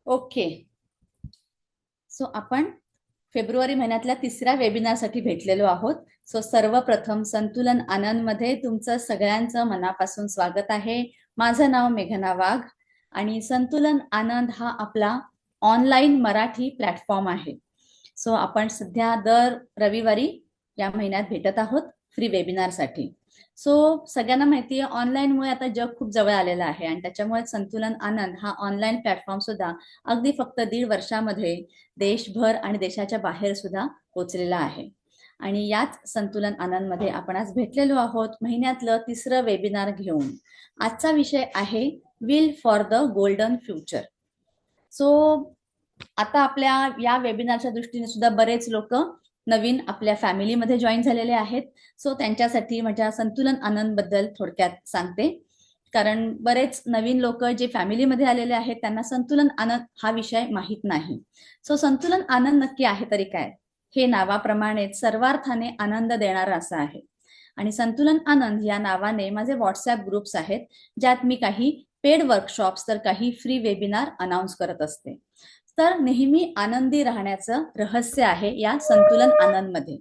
Okay. So आपण February महिन्यातल्या तिसऱ्या वेबिनारसाठी भेटलेलो आहोत. सो सर्वप्रथम संतुलन आनंद मध्ये तुमचं सगळ्यांचं मनापासून स्वागत आहे. माझं नाव मेघना वाघ आणि संतुलन आनंद हा आपला ऑनलाईन मराठी प्लॅटफॉर्म आहे. सो आपण सध्या दर रविवारी या महिन्यात भेटत आहोत फ्री वेबिनारसाठी. सो सगळ्यांना माहिती आहे ऑनलाईनमुळे आता जग खूप जवळ आलेलं आहे आणि त्याच्यामुळे संतुलन आनंद हा ऑनलाईन प्लॅटफॉर्म सुद्धा अगदी फक्त 1.5 वर्षामध्ये देशभर आणि देशाच्या बाहेर सुद्धा पोहोचलेला आहे. आणि याच संतुलन आनंद मध्ये आपण आज भेटलेलो आहोत महिन्यातलं तिसरं वेबिनार घेऊन. आजचा विषय आहे will for the golden future. So आता आपल्या या वेबिनारच्या दृष्टीने सुद्धा बरेच लोक नवीन आपल्या फॅमिलीमध्ये जॉईन झालेले आहेत. सो त्यांच्यासाठी माझ्या संतुलन आनंद बद्दल थोडक्यात सांगते, कारण बरेच नवीन लोक जे फॅमिलीमध्ये आलेले आहेत त्यांना संतुलन आनंद हा विषय माहीत नाही. सो संतुलन आनंद नक्की आहे तरी काय, हे नावाप्रमाणेच सर्वार्थाने आनंद देणारा असं आहे. आणि संतुलन आनंद या नावाने माझे व्हॉट्सअप ग्रुप्स आहेत, ज्यात मी काही पेड वर्कशॉप्स तर काही फ्री वेबिनार अनाउन्स करत असते. तर नेहमी आनंदी राहण्याचं रहस्य आहे या संतुलन आनंद मध्ये.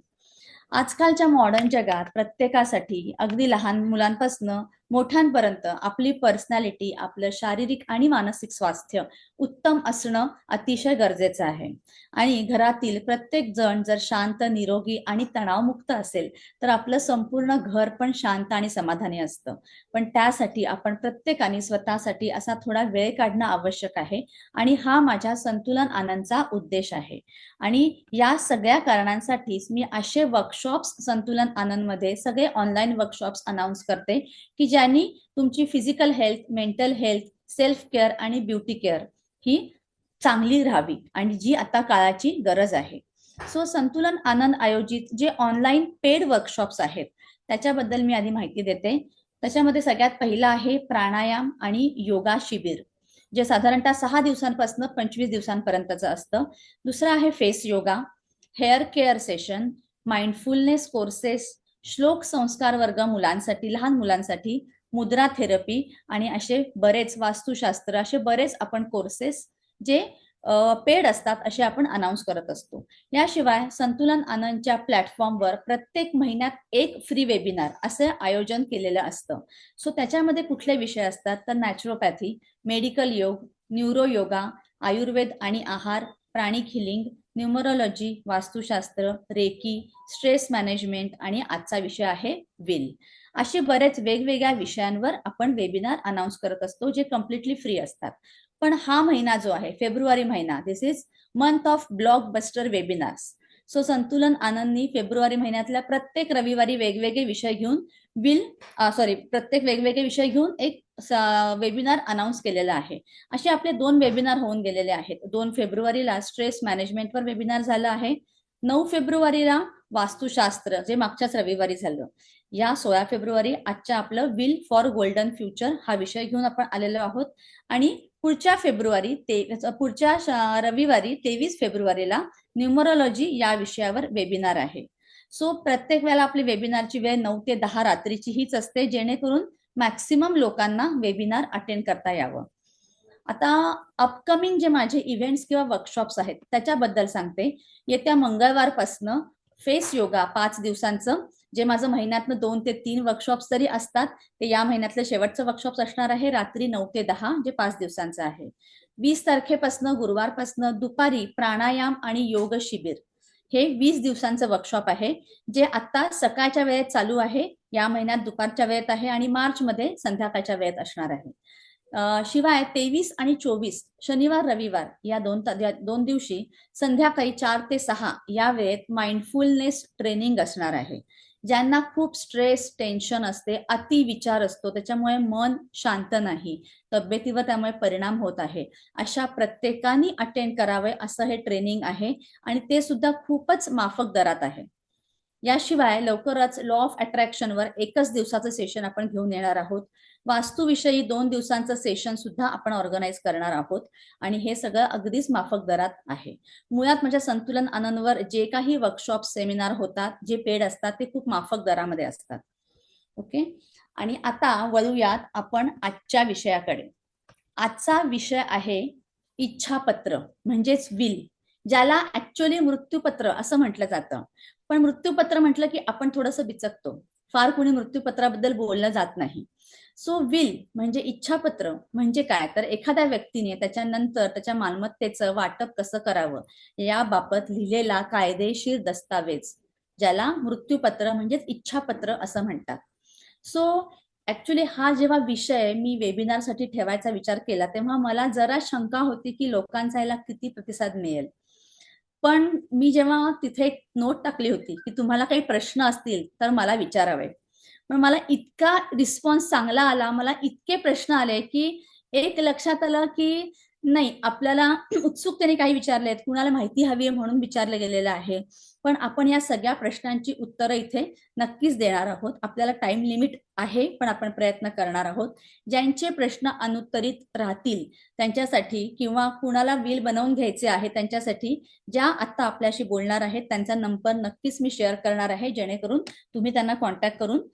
आजकालच्या मॉडर्न जगात प्रत्येकासाठी अगदी लहान मुलांपासून मोठ्यांपर्यंत आपली पर्सनॅलिटी, आपलं शारीरिक आणि मानसिक स्वास्थ्य उत्तम असणं अतिशय गरजेचं आहे. आणि घरातील प्रत्येक जण जर शांत, निरोगी आणि तणावमुक्त असेल तर आपलं संपूर्ण घर पण शांत आणि समाधानी असतं. पण त्यासाठी आपण प्रत्येकाने स्वतःसाठी असा थोडा वेळ काढणं आवश्यक आहे आणि हा माझ्या संतुलन आनंदचा उद्देश आहे. आणि या सगळ्या कारणांसाठीच मी असे वर्कशॉप्स संतुलन आनंद मध्ये सगळे ऑनलाईन वर्कशॉप्स अनाउन्स करते की ज्यांनी तुमची physical health, mental health, self care आणि ब्युटी केअर ही चांगली राहावी आणि जी आता काळाची गरज आहे. सो संतुलन आनंद आयोजित जे ऑनलाईन पेड वर्कशॉप्स आहेत त्याच्याबद्दल मी आधी माहिती देते. त्याच्यामध्ये सगळ्यात पहिला आहे प्राणायाम आणि योगा शिबिर, जे साधारणतः 6 दिवसांपासून 25 दिवसांपर्यंतचं असतं. दुसरं आहे face yoga, hair care session, mindfulness courses, श्लोक संस्कार वर्ग मुलांसाठी, लहान मुलांसाठी, मुद्रा थेरपी आणि असे बरेच वास्तुशास्त्र, असे बरेच आपण कोर्सेस जे पेड असतात असे आपण अनाउन्स करत असतो. याशिवाय संतुलन आनंदच्या प्लॅटफॉर्मवर प्रत्येक महिन्यात एक फ्री वेबिनार असं आयोजन केलेलं असतं. सो त्याच्यामध्ये कुठले विषय असतात तर नॅचरोपॅथी, मेडिकल योग, न्यूरो योगा, आयुर्वेद आणि आहार, प्राणिक हिलिंग, न्यूमरोलॉजी, वास्तुशास्त्र, रेकी, स्ट्रेस मॅनेजमेंट आणि आजचा विषय आहे विल. असे बरेच वेगवेगळ्या विषयांवर आपण वेबिनार अनाउन्स करत असतो जे कम्प्लिटली फ्री असतात. पण हा महिना जो आहे फेब्रुवारी महिना, this is month of blockbuster webinars. So संतुलन आनंदनी फेब्रुवारी महिन्यातल्या प्रत्येक रविवारी वेगवेगळे विषय घेऊन प्रत्येक वेगवेगळे विषय घेऊन एक वेबिनार अनाउन्स केलेला आहे. असे आपले 2 वेबिनार होऊन गेलेले आहेत. 2 फेब्रुवारीला स्ट्रेस मॅनेजमेंटवर वेबिनार झालं आहे. 9 फेब्रुवारीला वास्तुशास्त्र, जे मागच्याच रविवारी झालं. या 16 फेब्रुवारी आजच्या आपलं विल फॉर गोल्डन फ्युचर हा विषय घेऊन आपण आलेलो आहोत. आणि पुढच्या रविवारी 23 फेब्रुवारीला न्यूमरोलॉजी या विषयावर वेबिनार आहे. सो प्रत्येक वेळेला आपली वेबिनारची वेळ 9 ते 10 रात्रीची हीच असते, जेणेकरून मॅक्सिमम लोकांना वेबिनार अटेंड करता यावं. आता अपकमिंग जे माझे इव्हेंट्स किंवा वर्कशॉप्स आहेत त्याच्याबद्दल सांगते. येत्या मंगळवारपासनं फेस योगा 5 दिवसांचं, जे माझं महिन्यातनं 2 ते 3 वर्कशॉप्स तरी असतात, ते या महिन्यातलं शेवटचं वर्कशॉप्स असणार आहे रात्री 9 ते 10, जे 5 दिवसांचं आहे. 20 तारखेपासनं गुरुवारपासनं दुपारी प्राणायाम आणि योग शिबिर हे 20 दिवसांचं वर्कशॉप आहे, जे आता सकाळच्या वेळेत चालू आहे, या महिन्यात दुपारच्या वेळेत आहे आणि मार्च मध्ये संध्याकाळच्या वेळेत असणार आहे. शिवाय 23 आणि 24 शनिवार रविवार या दोन दिवशी संध्याकाळी 4 ते 6 या वेळेत माइंडफुलनेस ट्रेनिंग असणार आहे. ज्यांना खूप स्ट्रेस, टेन्शन असते, अति विचार असतो, त्याच्यामुळे मन शांत नाही, तब्येतीवर त्यामुळे परिणाम होत आहे, अशा प्रत्येकाने अटेंड करावे असं हे ट्रेनिंग आहे आणि ते सुद्धा खूपच माफक दरात आहे. याशिवाय लवकरच लॉ ऑफ अट्रॅक्शनवर एकच दिवसाचं सेशन आपण घेऊन येणार आहोत. वास्तुविषयी 2 दिवसांचं सेशन सुद्धा आपण ऑर्गनाईज करणार आहोत आणि हे सगळं अगदीच माफक दरात आहे. मुळात म्हणजे संतुलन आनंदवर जे काही वर्कशॉप, सेमिनार होतात जे पेड असतात ते खूप माफक दरामध्ये असतात. ओके. आणि आता वळूयात आपण आजच्या विषयाकडे. आजचा विषय आहे इच्छापत्र म्हणजेच विल, ज्याला ऍक्च्युअली मृत्यूपत्र असं म्हटलं जातं. पण मृत्यूपत्र म्हटलं की आपण थोडंसं बिचकतो, फार कोणी मृत्यूपत्राबद्दल बोललं जात नाही. सो विल म्हणजे इच्छापत्र म्हणजे काय, तर एखाद्या व्यक्तीने त्याच्यानंतर त्याच्या मालमत्तेचं वाटप कसं करावं याबाबत लिहिलेला कायदेशीर दस्तावेज, ज्याला मृत्यूपत्र म्हणजेच इच्छापत्र असं म्हणतात. सो ऍक्च्युली हा जेव्हा विषय मी वेबिनारसाठी ठेवायचा विचार केला तेव्हा मला जरा शंका होती की लोकांचा याला किती प्रतिसाद मिळेल. पण मी जेव्हा तिथे एक नोट टाकली होती की तुम्हाला काही प्रश्न असतील तर मला विचारावे, पण मला इतका रिस्पॉन्स चांगला आला, मला इतके प्रश्न आले की एक लक्षात आलं की नाही, आपल्याला उत्सुकतेने काही विचारले आहेत, कुणाला माहिती हवी आहे म्हणून विचारलं गेलेलं आहे. पण आपण या सगळ्या प्रश्नांची उत्तरं इथे नक्कीच देणार आहोत. आपल्याला टाइम लिमिट आहे, पण आपण प्रयत्न करणार आहोत. ज्यांचे प्रश्न अनुत्तरित राहतील त्यांच्यासाठी, किंवा कुणाला विल बनवून घ्यायचे आहे त्यांच्यासाठी, ज्या आता आपल्याशी बोलणार आहेत त्यांचा नंबर नक्कीच मी शेअर करणार आहे, जेणेकरून तुम्ही त्यांना कॉन्टॅक्ट करून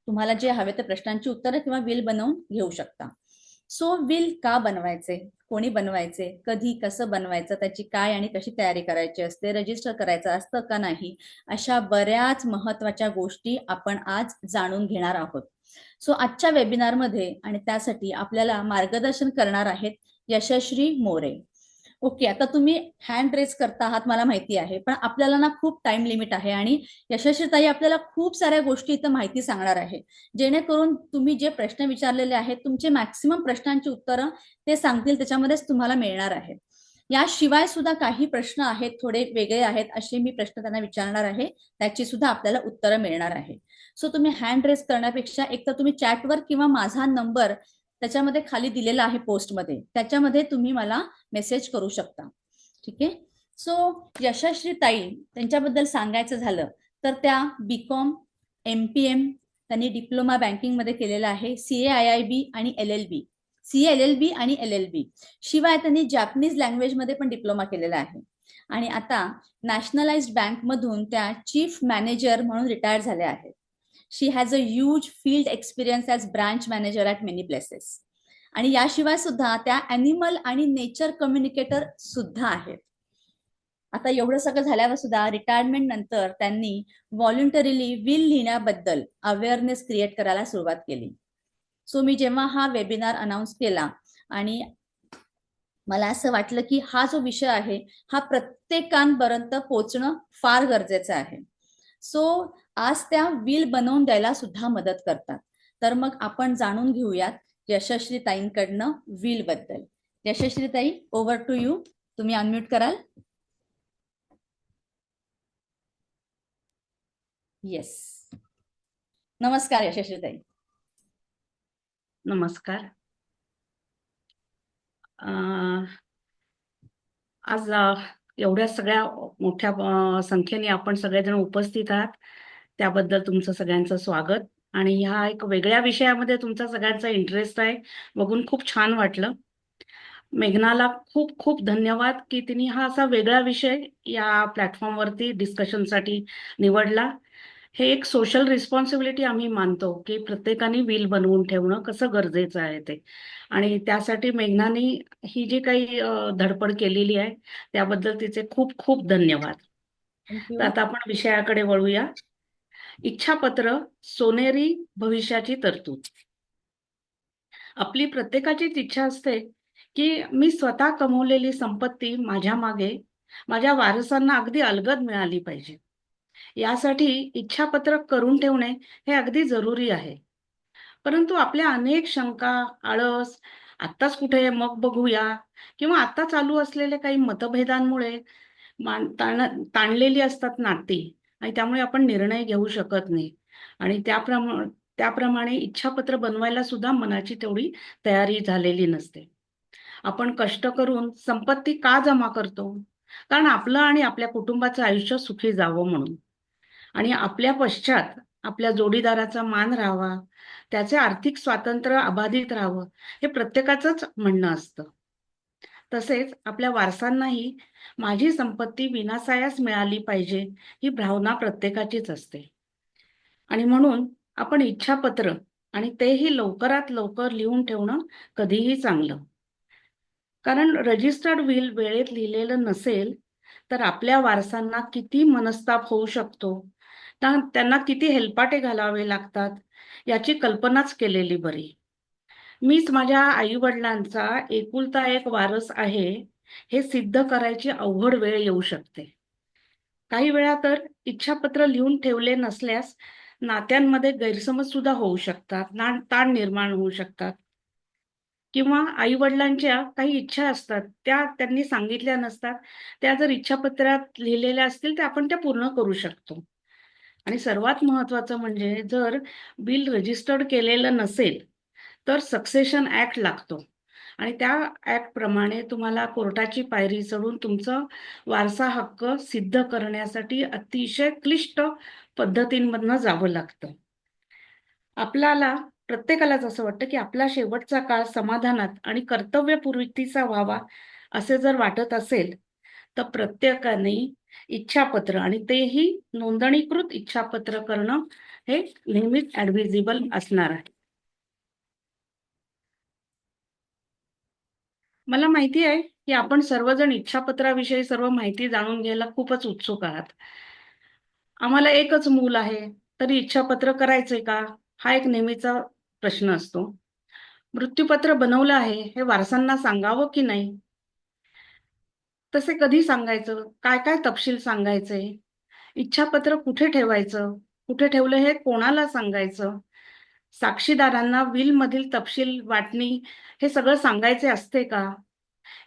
तुम्हाला जे हवे ते प्रश्नांची उत्तरं किंवा विल बनवून घेऊ शकता. सो विल का बनवायचे, कोणी बनवायचे, कधी, कसं बनवायचं, त्याची काय आणि कशी तयारी करायची असते, रजिस्टर करायचं असतं का नाही, अशा बऱ्याच महत्वाच्या गोष्टी आपण आज जाणून घेणार आहोत. सो आजच्या वेबिनारमध्ये आणि त्यासाठी आपल्याला मार्गदर्शन करणार आहेत यशश्री मोरे. ओके, आता तुम्ही हँड रेज करता आहात मला माहिती आहे, पण आपल्याला ना खूप टाइम लिमिट आहे आणि यशस्वीताई आपल्याला खूप साऱ्या गोष्टी इथं माहिती सांगणार आहे, जेणेकरून तुम्ही जे प्रश्न विचारलेले आहेत तुमचे मॅक्सिमम प्रश्नांची उत्तरं ते सांगतील, त्याच्यामध्येच तुम्हाला मिळणार आहे. याशिवाय सुद्धा काही प्रश्न आहेत थोडे वेगळे आहेत, असे मी प्रश्न त्यांना विचारणार आहे, त्याची सुद्धा आपल्याला उत्तरं मिळणार आहे. सो तुम्ही हँड रेज करण्यापेक्षा एक तर तुम्ही चॅटवर किंवा माझा नंबर त्याच्यामध्ये खाली दिलेला आहे पोस्टमध्ये, त्याच्यामध्ये तुम्ही मला मेसेज करू शकता. ठीक आहे. सो यशस्वी ताई त्यांच्याबद्दल सांगायचं झालं तर त्या बीकॉम, MPM त्यांनी डिप्लोमा बँकिंग मध्ये केलेला आहे, CA आणि LLB आणि LLB शिवाय त्यांनी जॅपनीज लँग्वेज मध्ये पण डिप्लोमा केलेला आहे. आणि आता नॅशनलाइज्ड बँक मधून त्या चीफ मॅनेजर म्हणून रिटायर झाल्या आहेत. She has a huge field experience as branch manager at many places. आणि याशिवाय सुद्धा त्या ॲनिमल आणि नेचर कम्युनिकेटर सुद्धा आहेत. आता एवढं सगळं झाल्यावर सुद्धा रिटायरमेंट नंतर त्यांनी व्हॉलंटरीली विल लिहिण्याबद्दल अवेअरनेस क्रिएट करायला सुरुवात केली. सो मी जेव्हा हा वेबिनार अनाऊन्स केला आणि मला असं वाटलं की हा जो विषय आहे हा प्रत्येकांपर्यंत पोहोचणं फार गरजेचं आहे. सो आज त्या विल बनवून द्यायला सुद्धा मदत करतात. तर मग आपण जाणून घेऊयात यशस्वी ताईंकडनं विल बद्दल. यशस्वी ताई, ओव्हर टू यू. तुम्ही अनम्यूट कराल? येस. नमस्कार यशस्वी ताई. नमस्कार. आज एवढ्या सगळ्या मोठ्या संख्येने आपण सगळेजण उपस्थित आहात, त्याबद्दल तुमचं सगळ्यांचं स्वागत. आणि ह्या एक वेगळ्या विषयामध्ये तुमचा सगळ्यांचा इंटरेस्ट आहे, बघून खूप छान वाटलं. मेघनाला खूप खूप धन्यवाद की तिने हा असा वेगळा विषय या प्लॅटफॉर्मवरती डिस्कशनसाठी निवडला. हे एक सोशल रिस्पॉन्सिबिलिटी आम्ही मानतो की प्रत्येकाने विल बनवून ठेवणं कसं गरजेचं आहे ते. आणि त्यासाठी मेघनाने ही जी काही धडपड केलेली आहे त्याबद्दल तिचे खूप खूप धन्यवाद. तर आता आपण विषयाकडे वळूया. इच्छापत्र, सोनेरी भविष्याची तरतूद. आपली प्रत्येकाचीच इच्छा असते की मी स्वतः कमवलेली संपत्ती माझ्या मागे माझ्या वारसांना अगदी अलगद मिळाली पाहिजे. यासाठी इच्छापत्रक करून ठेवणे हे अगदी जरुरी आहे. परंतु आपल्या अनेक शंका, आळस, आत्ताच कुठे मग बघूया, किंवा आता चालू असलेले काही मतभेदांमुळे ताणलेली असतात नाती, आणि त्यामुळे आपण निर्णय घेऊ शकत नाही. आणि त्याप्रमाणे इच्छापत्र बनवायला सुद्धा मनाची तेवढी तयारी झालेली नसते. आपण कष्ट करून संपत्ती का जमा करतो? कारण आपलं आणि आपल्या कुटुंबाचं आयुष्य सुखी जावं म्हणून, आणि आपल्या पश्चात आपल्या जोडीदाराचा मान राहावा, त्याचे आर्थिक स्वातंत्र्य अबाधित राहावं, हे प्रत्येकाचंच म्हणणं असतं. तसेच आपल्या वारसांनाही माझी संपत्ती विनासायास मिळाली पाहिजे ही भावना प्रत्येकाचीच असते. आणि म्हणून आपण इच्छापत्र, आणि तेही लवकरात लवकर लिहून ठेवणं कधीही चांगलं. कारण रजिस्टर्ड विल वेळेत लिहिलेलं नसेल तर आपल्या वारसांना किती मनस्ताप होऊ शकतो, त्यांना किती हेलपाटे घालावे लागतात याची कल्पनाच केलेली बरी. मीच माझ्या आई वडिलांचा एकुलता एक वारस आहे हे सिद्ध करायची अवघड वेळ येऊ शकते. काही वेळा तर इच्छापत्र लिहून ठेवले नसल्यास नात्यांमध्ये गैरसमज सुद्धा होऊ शकतात, ताण निर्माण होऊ शकतात. किंवा आई वडिलांच्या काही इच्छा असतात त्या त्यांनी सांगितल्या नसतात, त्या जर इच्छापत्रात लिहिलेल्या असतील तर आपण त्या पूर्ण करू शकतो. आणि सर्वात महत्वाचं म्हणजे जर बिल रजिस्टर्ड केलेलं नसेल तर सक्सेशन ऍक्ट लागतो आणि त्या ऍक्ट प्रमाणे तुम्हाला कोर्टाची पायरी चढून तुमचं वारसा हक्क सिद्ध करण्यासाठी अतिशय क्लिष्ट पद्धतींमधनं जावं लागतं. आपल्याला प्रत्येकालाच असं वाटतं की आपला शेवटचा काळ समाधानात आणि कर्तव्यपूर्तीचा व्हावा असे जर वाटत असेल तर प्रत्येकाने इच्छापत्र आणि तेही नोंदणीकृत इच्छापत्र करणं हे नेहमीच ऍडव्हिजिबल असणार आहे. मला माहिती आहे की आपण सर्वजण इच्छापत्राविषयी सर्व माहिती जाणून घ्यायला खूपच उत्सुक आहात. आम्हाला एकच मूल आहे तरी इच्छापत्र करायचंय का, हा एक नेहमीचा प्रश्न असतो. मृत्यूपत्र बनवलं आहे हे वारसांना सांगावं की नाही, तसे कधी सांगायचं, काय काय तपशील सांगायचे, इच्छापत्र कुठे ठेवायचं, कुठे ठेवलं हे कोणाला सांगायचं, साक्षीदारांना विल मधील तपशील वाटणी हे सगळं सांगायचे असते का,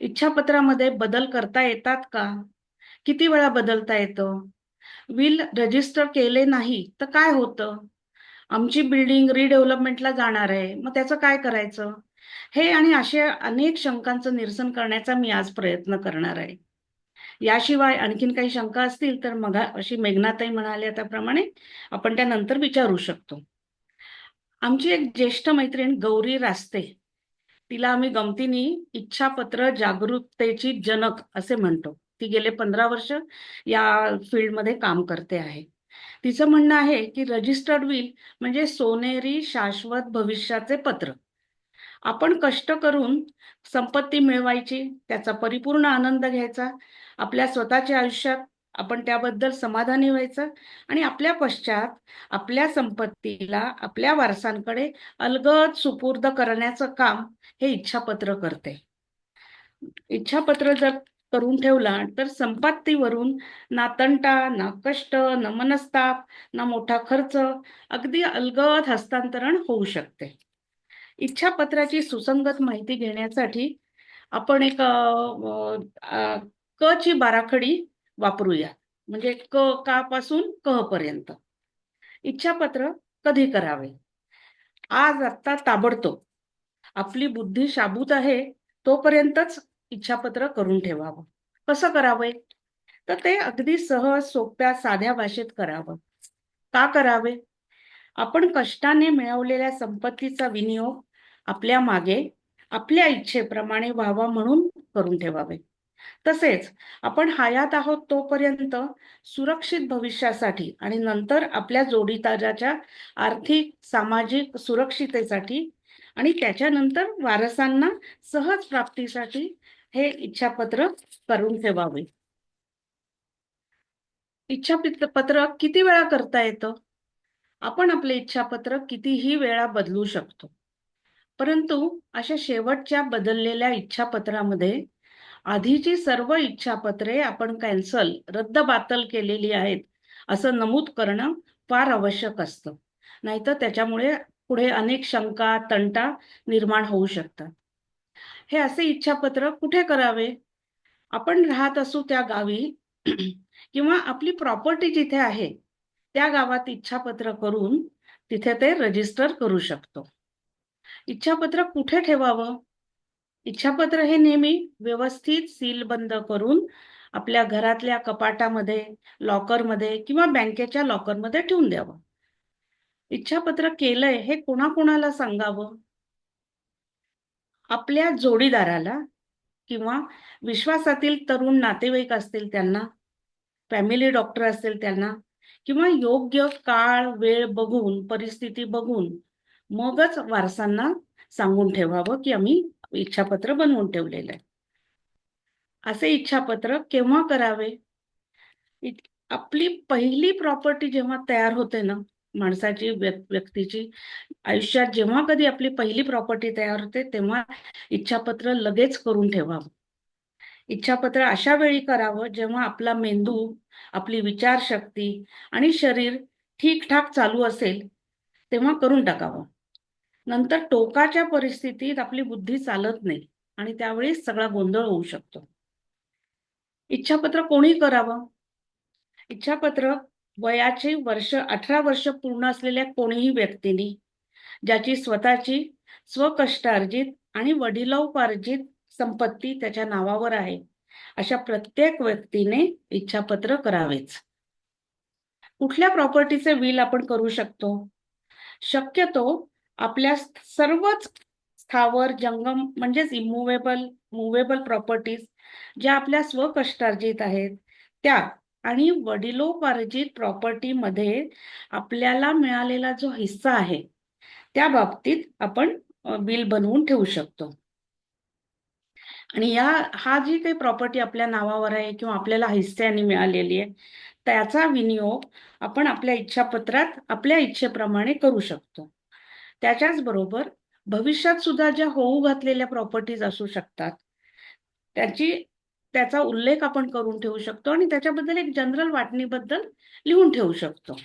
इच्छापत्रामध्ये बदल करता येतात का, किती वेळा बदलता येतं, विल रजिस्टर केले नाही तर काय होतं, आमची बिल्डिंग रिडेव्हलपमेंटला जाणार आहे मग त्याचं काय करायचं, हे आणि असे अनेक शंकांचं निरसन करण्याचा मी आज प्रयत्न करणार आहे. याशिवाय आणखीन काही शंका असतील तर मग अशी मेघनाताई म्हणाल्या त्याप्रमाणे आपण त्यानंतर विचारू शकतो. आमची एक ज्येष्ठ मैत्रीण गौरी रास्ते, तिला आम्ही गमतीने इच्छापत्र जागरूकतेची जनक असे म्हणतो. ती गेले 15 वर्ष या फील्डमध्ये काम करते आहे. तिचं म्हणणं आहे की रजिस्टर्ड विल म्हणजे सोनेरी शाश्वत भविष्याचे पत्र. आपण कष्ट करून संपत्ती मिळवायची, त्याचा परिपूर्ण आनंद घ्यायचा, आपल्या स्वतःच्या आयुष्यात आपण त्याबद्दल समाधानी व्हायचं आणि आपल्या पश्चात आपल्या संपत्तीला आपल्या वारसांकडे अलगद सुपूर्द करण्याचं काम हे इच्छापत्र करते. इच्छापत्र जर करून ठेवला तर संपत्तीवरून ना तंटा, ना कष्ट, ना मनस्ताप, ना मोठा खर्च, अगदी अलगद हस्तांतरण होऊ शकते. इच्छापत्राची सुसंगत माहिती घेण्यासाठी आपण एक क ची बाराखडी वापरूया. म्हणजे का पासून क पर्यंत. इच्छापत्र कधी करावे? आज आत्ता ताबडतोब. आपली बुद्धी शाबूत आहे तोपर्यंतच इच्छापत्र करून ठेवावं. कसं करावे? तर ते अगदी सहज, सोप्या, साध्या भाषेत करावं. का करावे? आपण कष्टाने मिळवलेल्या संपत्तीचा विनियोग आपल्या मागे आपल्या इच्छेप्रमाणे व्हावा म्हणून करून ठेवावे. तसेच आपण हयात आहोत तोपर्यंत सुरक्षित भविष्यासाठी आणि नंतर आपल्या जोडीदाराच्या आर्थिक, सामाजिक सुरक्षितेसाठी आणि त्याच्यानंतर वारसांना सहज प्राप्तीसाठी हे इच्छापत्र करून ठेवावे. इच्छापत्र किती वेळा करता येतं? आपण आपले इच्छापत्र कितीही वेळा बदलू शकतो. परंतु अशा शेवटच्या बदललेल्या इच्छापत्रामध्ये आधीची सर्व इच्छापत्रे आपण रद्द-बातल केलेली आहेत असं नमूद करणं फार आवश्यक असतं. नाहीतर त्याच्यामुळे पुढे अनेक शंका, तंटा निर्माण होऊ शकतात. हे असे इच्छापत्र कुठे करावे? आपण राहत असू त्या गावी किंवा आपली प्रॉपर्टी जिथे आहे त्या गावात इच्छापत्र करून तिथे ते रजिस्टर करू शकतो. इच्छापत्र कुठे ठेवावं? इच्छापत्र हे नेहमी व्यवस्थित सीलबंद करून आपल्या घरातल्या कपाटामध्ये, लॉकरमध्ये किंवा बँकेच्या लॉकरमध्ये ठेवून द्यावं. इच्छापत्र केलंय हे कोणाकोणाला सांगावं? आपल्या जोडीदाराला किंवा विश्वासातील तरुण नातेवाईक असतील त्यांना, फॅमिली डॉक्टर असतील त्यांना किंवा योग्य काळ, वेळ बघून, परिस्थिती बघून मगच वारसांना सांगून ठेवावं की आम्ही इच्छापत्र बनवून ठेवलेलं आहे. असे इच्छापत्र केव्हा करावे? आपली पहिली प्रॉपर्टी जेव्हा तयार होते ना, माणसाची व्यक्तीची आयुष्यात जेव्हा कधी आपली पहिली प्रॉपर्टी तयार होते तेव्हा इच्छापत्र लगेच करून ठेवावं. इच्छापत्र अशा वेळी करावं जेव्हा आपला मेंदू, आपली विचारशक्ती आणि शरीर ठीकठाक चालू असेल तेव्हा करून टाकावं. नंतर टोकाच्या परिस्थितीत आपली बुद्धी चालत नाही आणि त्यावेळी सगळा गोंधळ होऊ शकतो. इच्छापत्र कोणी करावं? इच्छापत्र वयाचे 18 वर्ष पूर्ण असलेल्या कोणीही व्यक्तीने, ज्याची स्वतःची स्वकष्टार्जित आणि वडिलोपार्जित संपत्ती त्याच्या नावावर आहे, अशा प्रत्येक व्यक्तीने इच्छापत्र करावेच. कुठल्या प्रॉपर्टीचे विल आपण करू शकतो? शक्यतो आपल्या सर्वच स्थावर जंगम म्हणजेच मुव्हेबल प्रॉपर्टीज ज्या आपल्या स्वकष्टार्जित आहेत त्या आणि वडिलोपार्जित प्रॉपर्टीमध्ये आपल्याला मिळालेला जो हिस्सा आहे त्या बाबतीत आपण बिल बनवून ठेवू शकतो. आणि हा जी काही प्रॉपर्टी आपल्या नावावर आहे किंवा आपल्याला हिस्स्याने मिळालेली आहे त्याचा विनियोग आपण आपल्या इच्छापत्रात आपल्या इच्छेप्रमाणे करू शकतो. त्याच्याच बरोबर भविष्यात सुद्धा ज्या होऊ घातलेल्या प्रॉपर्टीज असू शकतात त्याचा उल्लेख आपण करून ठेवू शकतो आणि त्याच्याबद्दल एक जनरल वाटणीबद्दल लिहून ठेवू शकतो.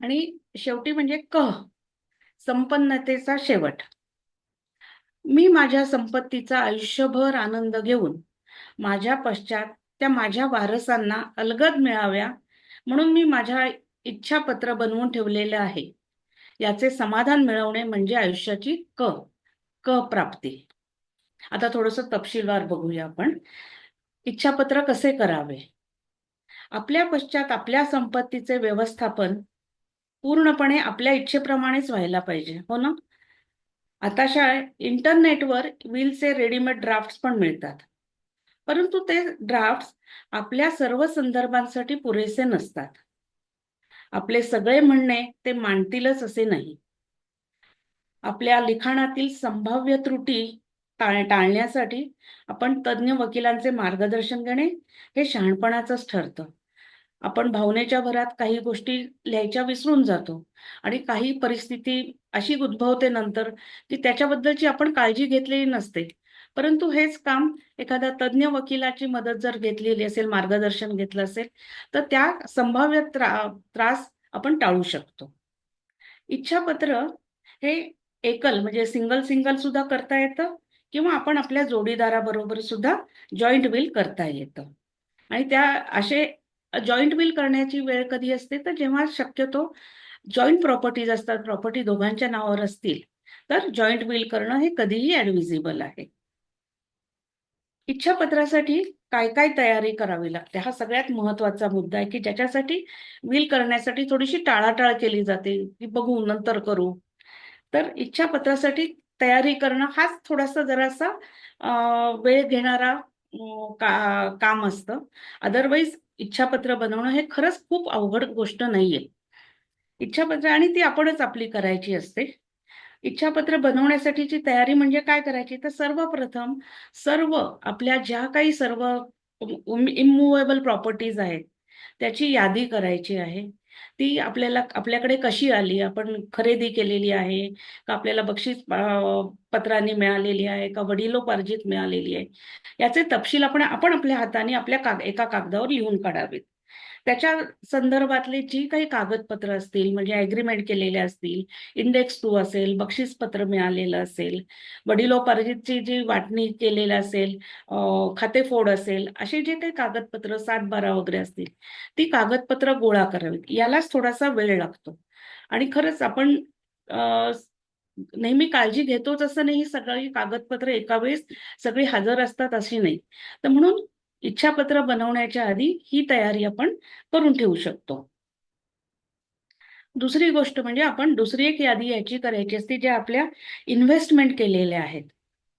आणि शेवटी म्हणजे संपन्नतेचा शेवट. मी माझ्या संपत्तीचा आयुष्यभर आनंद घेऊन माझ्या पश्चात त्या माझ्या वारसांना अलगद मिळाव्या म्हणून मी माझ्या इच्छापत्र बनवून ठेवलेलं आहे. याचे समाधान मिळवणे म्हणजे आयुष्याची प्राप्ती. आता थोडंसं तपशीलवार बघूया आपण. इच्छापत्र कसे करावे? आपल्या पश्चात आपल्या संपत्तीचे व्यवस्थापन पूर्णपणे आपल्या इच्छेप्रमाणेच व्हायला पाहिजे, हो ना? आता इंटरनेटवर विलचे रेडीमेड ड्राफ्ट्स पण मिळतात, परंतु ते ड्राफ्ट्स आपल्या सर्व संदर्भांसाठी पुरेसे नसतात. आपले सगळे म्हणणे ते मांडतीलच असे नाही. आपल्या लिखाणातील संभाव्य त्रुटी टाळण्यासाठी आपण तज्ञ वकिलांचे मार्गदर्शन घेणे हे शहाणपणाचंच ठरतं. आपण भावनेच्या भरात काही गोष्टी लिहायच्या विसरून जातो आणि काही परिस्थिती अशी उद्भवते नंतर की त्याच्याबद्दलची आपण काळजी घेतलेली नसते. परंतु हेच काम एखाद्या तज्ञ वकिलाची मदत जर घेतलेली असेल, मार्गदर्शन घेतलं असेल, तर त्या संभाव्य त्रास आपण टाळू शकतो. इच्छापत्र हे एकल म्हणजे सिंगल सुद्धा करता येतं किंवा आपण आपल्या जोडीदाराबरोबर सुद्धा जॉईंट विल करता येतं. आणि त्या असे जॉईंट विल करण्याची वेळ कधी असते तर जेव्हा शक्यतो जॉईंट प्रॉपर्टीज असतात, प्रॉपर्टी दोघांच्या नावावर असतील तर जॉईंट विल करणं हे कधीही ऍडव्हिजिबल आहे. इच्छापत्रासाठी काय काय तयारी करावी लागते हा सगळ्यात महत्वाचा मुद्दा आहे की ज्याच्यासाठी विल करण्यासाठी थोडीशी टाळाटाळ केली जाते की बघू नंतर करू. तर इच्छापत्रासाठी तयारी करणं हाच थोडासा जरासा वेळ घेणारा काम असतं. अदरवाईज इच्छापत्र बनवणं हे खरंच खूप अवघड गोष्ट नाहीये. इच्छापत्र आणि ती आपणच आपली करायची असते. इच्छापत्र बनवण्यासाठीची तयारी म्हणजे काय करायची तर सर्वप्रथम आपल्या ज्या काही सर्व इमूव्हेबल प्रॉपर्टीज आहेत त्याची यादी करायची आहे. ती आपल्याकडे कशी आली, आपण खरेदी केलेली आहे का आपल्याला बक्षीस पत्राने मिळालेली आहे का वडिलोपार्जित मिळालेली आहे, याचे तपशील आपण आपल्या हाताने एका कागदावर लिहून काढावेत. त्याच्या संदर्भातली जी काही कागदपत्र असतील म्हणजे अग्रीमेंट केलेले असतील, इंडेक्स 2 असेल, बक्षीसपत्र मिळालेलं असेल, वडिलोपार्जितची जी वाटणी केलेलं असेल, खातेफोड असेल, असे जे काही कागदपत्र 7-12 वगैरे असतील ती कागदपत्र गोळा करावीत. यालाच थोडासा वेळ लागतो. आणि खरंच आपण नेहमी काळजी घेतोच असं नाही, सगळी कागदपत्र एका वेळेस सगळी हजर असतात अशी नाही. तर म्हणून इच्छापत्र बनवण्याच्या आधी ही तयारी आपण करून ठेवू शकतो. दुसरी गोष्ट म्हणजे आपण दुसरी एक यादी याची करायची असते ज्या आपल्या इन्व्हेस्टमेंट केलेल्या आहेत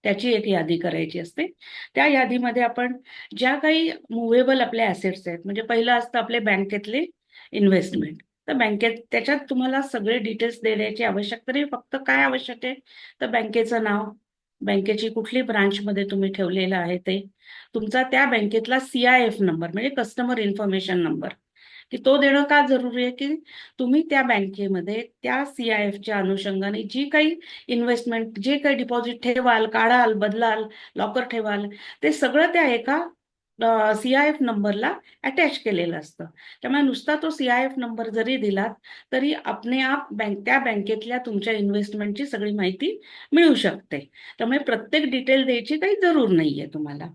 त्याची एक यादी करायची असते. त्या यादीमध्ये आपण ज्या काही मुव्हेबल आपल्या ऍसेट्स आहेत म्हणजे पहिलं असतं आपले बँकेतले इन्व्हेस्टमेंट. तर बँकेत त्याच्यात तुम्हाला सगळे डिटेल्स देण्याची आवश्यकता नाही, फक्त काय आवश्यक आहे तर बँकेचं नाव, बँकेची कुठली ब्रांचमध्ये तुम्ही ठेवलेलं आहे ते, तुमचा त्या बँकेतला CIF नंबर म्हणजे कस्टमर इन्फॉर्मेशन नंबर, की तो देणं का जरुरी आहे, की तुम्ही त्या बँकेमध्ये त्या CIFच्या अनुषंगाने जी काही इन्व्हेस्टमेंट, जे काही डिपॉझिट ठेवाल, काढाल, बदलाल, लॉकर ठेवाल, ते सगळं त्या एका CIF नंबरला अटॅच केलेलं असतं. त्यामुळे नुसता तो CIF नंबर जरी दिलात तरी आपणे आप त्या बँकेतल्या तुमच्या इन्व्हेस्टमेंटची सगळी माहिती मिळू शकते. त्यामुळे प्रत्येक डिटेल द्यायची काही जरूर नाहीये तुम्हाला.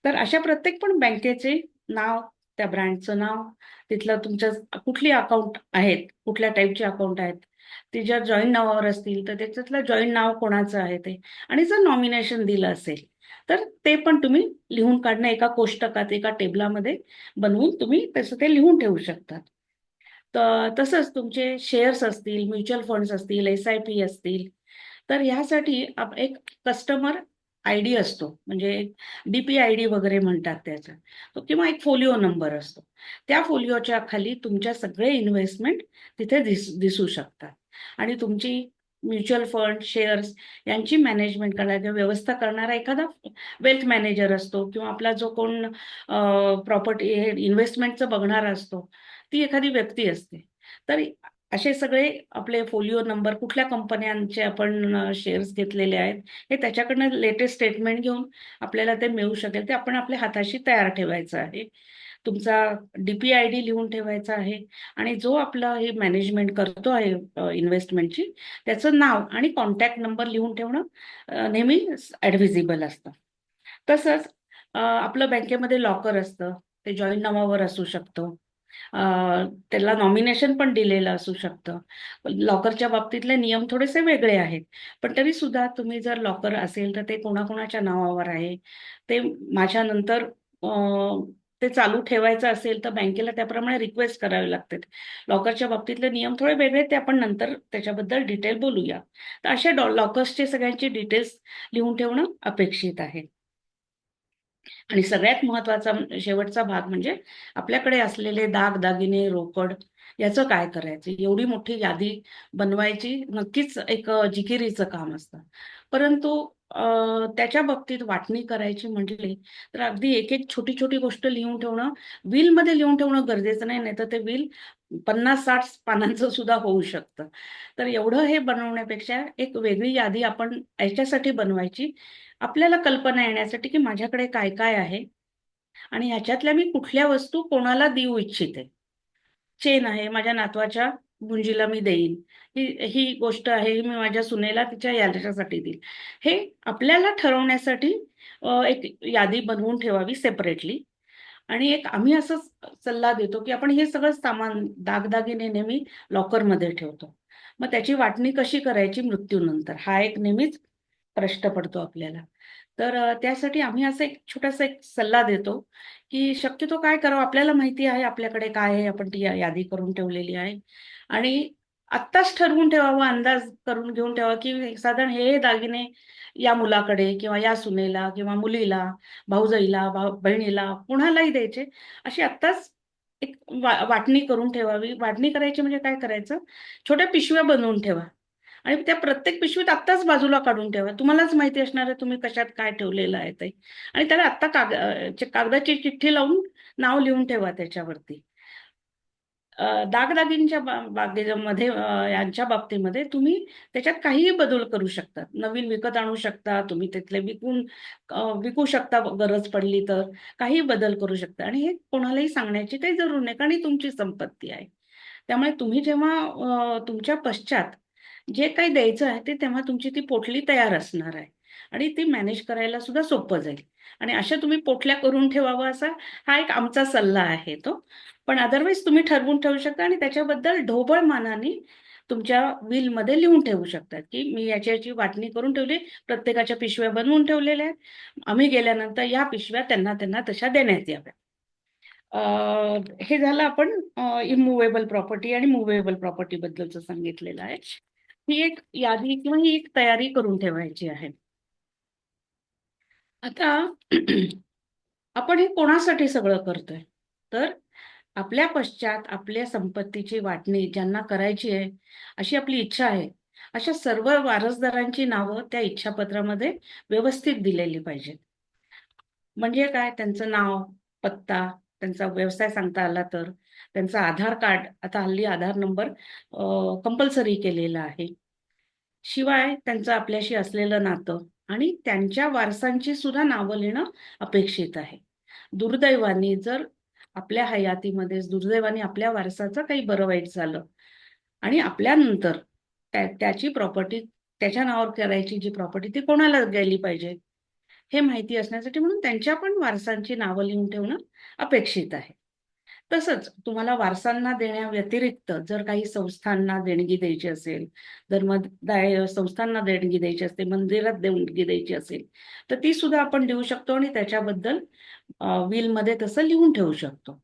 तर अशा प्रत्येक पण बँकेचे नाव, त्या ब्रँडचं नाव, तिथलं तुमच्या कुठली अकाउंट आहेत, कुठल्या टाईपचे अकाउंट आहेत, ते जर जॉईंट नावावर असतील तर त्याच्यातलं जॉईंट नाव कोणाचं आहे ते, आणि जर नॉमिनेशन दिलं असेल तर ते पण तुम्ही लिहून काढणं एका कोष्टकात, एका टेबलामध्ये बनवून तुम्ही तसं ते लिहून ठेवू शकतात. तर तसंच तुमचे शेअर्स असतील, म्युच्युअल फंड्स असतील, SIP असतील, तर ह्यासाठी एक कस्टमर ID असतो, म्हणजे DPID वगैरे म्हणतात त्याचा तो, किंवा एक फोलिओ नंबर असतो. त्या फोलिओच्या खाली तुमच्या सगळे इन्व्हेस्टमेंट तिथे दिसू शकतात. आणि तुमची म्युच्युअल फंड, शेअर्स यांची मॅनेजमेंट करायला व्यवस्था करणारा एखादा वेल्थ मॅनेजर असतो, किंवा आपला जो कोण प्रॉपर्टी इन्व्हेस्टमेंटचं बघणारा असतो, ती एखादी व्यक्ती असते. तर असे सगळे आपले फोलिओ नंबर, कुठल्या कंपन्यांचे आपण शेअर्स घेतलेले आहेत, हे त्याच्याकडनं लेटेस्ट स्टेटमेंट घेऊन आपल्याला ते मिळू शकेल, ते आपण आपल्या हाताशी तयार ठेवायचं आहे. तुमचा DPID लिहून ठेवायचा आहे, आणि जो आपला हे मॅनेजमेंट करतो आहे इन्व्हेस्टमेंटची, त्याचं नाव आणि कॉन्टॅक्ट नंबर लिहून ठेवणं नेहमी ॲडव्हिजिबल असतं. तसंच आपलं बँकेमध्ये लॉकर असतं, ते जॉईंट नावावर असू शकतं. अ, त्याला नॉमिनेशन पण दिलेलं असू शकतं. लॉकरच्या बाबतीतले नियम थोडेसे वेगळे आहेत. पण तरी सुद्धा तुम्ही जर लॉकर असेल तर ते कोणाकोणाच्या नावावर आहे, ते माझ्यानंतर ते चालू ठेवायचं असेल तर बँकेला त्याप्रमाणे रिक्वेस्ट करावी लागते. लॉकरच्या बाबतीतले नियम थोडे वेगळे, ते आपण नंतर त्याच्याबद्दल डिटेल बोलूया. तर अशा लॉकर्सचे सगळ्यांची डिटेल्स लिहून ठेवणं अपेक्षित आहे. आणि सगळ्यात महत्वाचा शेवटचा भाग म्हणजे आपल्याकडे असलेले दागदागिने, रोकड याचं काय करायचं? एवढी मोठी यादी बनवायची नक्कीच एक जिकिरीचं काम असतं. परंतु त्याच्या बाबतीत वाटणी करायची म्हटली तर अगदी एक-एक छोटी-छोटी गोष्ट लिहून ठेवणं, विलमध्ये लिहून ठेवणं गरजेचं नाही. नाहीतर ते विल 50-60 पानांचं सुद्धा होऊ शकतं. तर एवढं हे बनवण्यापेक्षा एक वेगळी यादी आपण याच्यासाठी बनवायची, आपल्याला कल्पना येण्यासाठी, की माझ्याकडे काय-काय आहे आणि ह्याच्यातल्या मी कुठल्या वस्तू कोणाला देऊ इच्छिते. चेन आहे, माझ्या नातवाच्या मुंजीला मी देईन. ही ही गोष्ट आहे, ही मी माझ्या सुनेला तिच्या याच्यासाठी देईन. हे आपल्याला ठरवण्यासाठी एक यादी बनवून ठेवावी सेपरेटली. आणि एक आम्ही असंच सल्ला देतो, की आपण हे सगळं सामान, दागदागिने नेहमी लॉकरमध्ये ठेवतो. मग त्याची वाटणी कशी करायची मृत्यूनंतर? हा एक नेहमीच प्रश्न पडतो आपल्याला. तर त्यासाठी आम्ही असं एक छोटासा एक सल्ला देतो, की शक्यतो काय करावं, आपल्याला माहिती आहे आपल्याकडे काय आहे, आपण ती यादी करून ठेवलेली आहे. आणि आत्ताच ठरवून ठेवावं, अंदाज करून घेऊन ठेवावा, की साधारण हे दागिने या मुलाकडे किंवा या सुनेला किंवा मुलीला, भाऊजाईला, बहिणीला, कुणालाही द्यायचे. अशी आत्ताच एक वाटणी करून ठेवावी. वाटणी करायची म्हणजे काय करायचं, छोट्या पिशव्या बनवून ठेवा. आणि त्या प्रत्येक पिशवीत आत्ताच बाजूला काढून ठेवा. तुम्हालाच माहिती असणार आहे तुम्ही कशात काय ठेवलेलं आहे ते. आणि त्याला आत्ता कागदाची चिठ्ठी लावून नाव लिहून ठेवा त्याच्यावरती. दागदागिन्यांच्या बागेमध्ये यांच्या बाबतीमध्ये तुम्ही त्याच्यात काहीही बदल करू शकता. नवीन विकत आणू शकता, तुम्ही तिथले विकू शकता गरज पडली तर. काहीही बदल करू शकता आणि हे कोणालाही सांगण्याची काही जरूर नाही, कारण ही तुमची संपत्ती आहे. त्यामुळे तुम्ही जेव्हा तुमच्या पश्चात जे काही द्यायचं आहे ते, तेव्हा तुमची ती पोटली तयार असणार आहे आणि ती मॅनेज करायला सुद्धा सोपं जाईल. आणि अशा तुम्ही पोटल्या करून ठेवावं, असा हा एक आमचा सल्ला आहे तो. पण अदरवाईज तुम्ही ठरवून ठेवू शकता आणि त्याच्याबद्दल ढोबळ मानाने तुमच्या विलमध्ये लिहून ठेवू शकतात, की मी याची वाटणी करून ठेवली, प्रत्येकाच्या पिशव्या बनवून ठेवलेल्या आहेत. आम्ही गेल्यानंतर या पिशव्या त्यांना त्यांना तशा देण्यात याव्या. अ, हे झालं आपण इमूव्हेबल प्रॉपर्टी आणि मूव्हेबल प्रॉपर्टी बद्दलचं सांगितलेलं आहे. ही एक यादी किंवा ही एक तयारी करून ठेवायची आहे. आता आपण हे कोणासाठी सगळं करतोय? तर आपल्या पश्चात आपल्या संपत्तीची वाटणी ज्यांना करायची आहे, अशी आपली इच्छा आहे. अशा सर्व वारसदारांची नावं त्या इच्छापत्रामध्ये व्यवस्थित दिलेली पाहिजेत. म्हणजे काय, त्यांचं नाव, पत्ता, त्यांचा व्यवसाय सांगता आला तर, त्यांचं आधार कार्ड, आता हल्ली आधार नंबर कंपल्सरी केलेला आहे. शिवाय त्यांचं आपल्याशी असलेलं नातं आणि त्यांच्या वारसांची सुद्धा नावं लिहिणं अपेक्षित आहे. दुर्दैवाने जर आपल्या हयातीमध्ये दुर्दैवाने आपल्या वारसाचं काही बरं वाईट झालं आणि आपल्यानंतर त्याची प्रॉपर्टी, त्याच्या नावावर करायची जी प्रॉपर्टी ती कोणाला गेली पाहिजे हे माहिती असण्यासाठी म्हणून त्यांच्या पण वारसांची नावं लिहून ठेवणं अपेक्षित आहे. तसंच तुम्हाला वारसांना देण्याव्यतिरिक्त जर काही संस्थांना देणगी द्यायची असेल, संस्थांना देणगी द्यायची असते, मंदिरात देणगी द्यायची असेल, तर ती सुद्धा आपण देऊ शकतो आणि त्याच्याबद्दल विलमध्ये तसं लिहून ठेवू शकतो.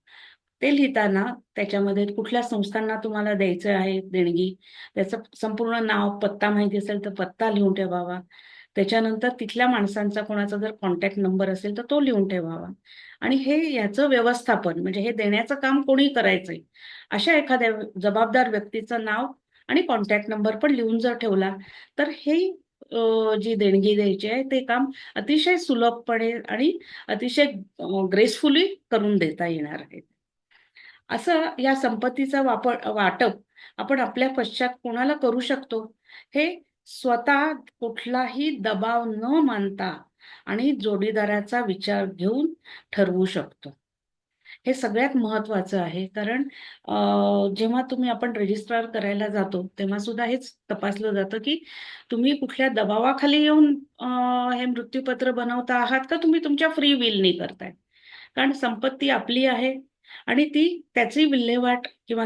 ते लिहिताना त्याच्यामध्ये कुठल्या संस्थांना तुम्हाला द्यायचं आहे देणगी, त्याचं संपूर्ण नाव, पत्ता माहिती असेल तर पत्ता लिहून ठेवावा. त्याच्यानंतर तिथल्या माणसांचा कोणाचा जर कॉन्टॅक्ट नंबर असेल तर तो लिहून ठेवावा. आणि याचं व्यवस्थापन म्हणजे हे देण्याचं काम कोणी करायचंय, अशा एखाद्या जबाबदार व्यक्तीचं नाव आणि कॉन्टॅक्ट नंबर पण लिहून जर ठेवला, तर जी देणगी द्यायची आहे ते काम अतिशय सुलभपणे आणि अतिशय ग्रेसफुली करून देता येणार आहे. असं या संपत्तीचा वाटप आपण आपल्या पश्चात कोणाला करू शकतो, हे स्वतः कुठलाही दबाव न मानता आणि जोडीदाराचा विचार घेऊन ठरवू शकतो. हे सगळ्यात महत्वाचं आहे. कारण जेव्हा आपण रजिस्ट्रार करायला जातो, तेव्हा सुद्धा हेच तपासलं जातं, की तुम्ही कुठल्या दबावाखाली येऊन हे मृत्यूपत्र बनवता आहात का तुम्ही तुमच्या फ्री विलनी करताय? कारण संपत्ती आपली आहे आणि त्याची विल्हेवाट किंवा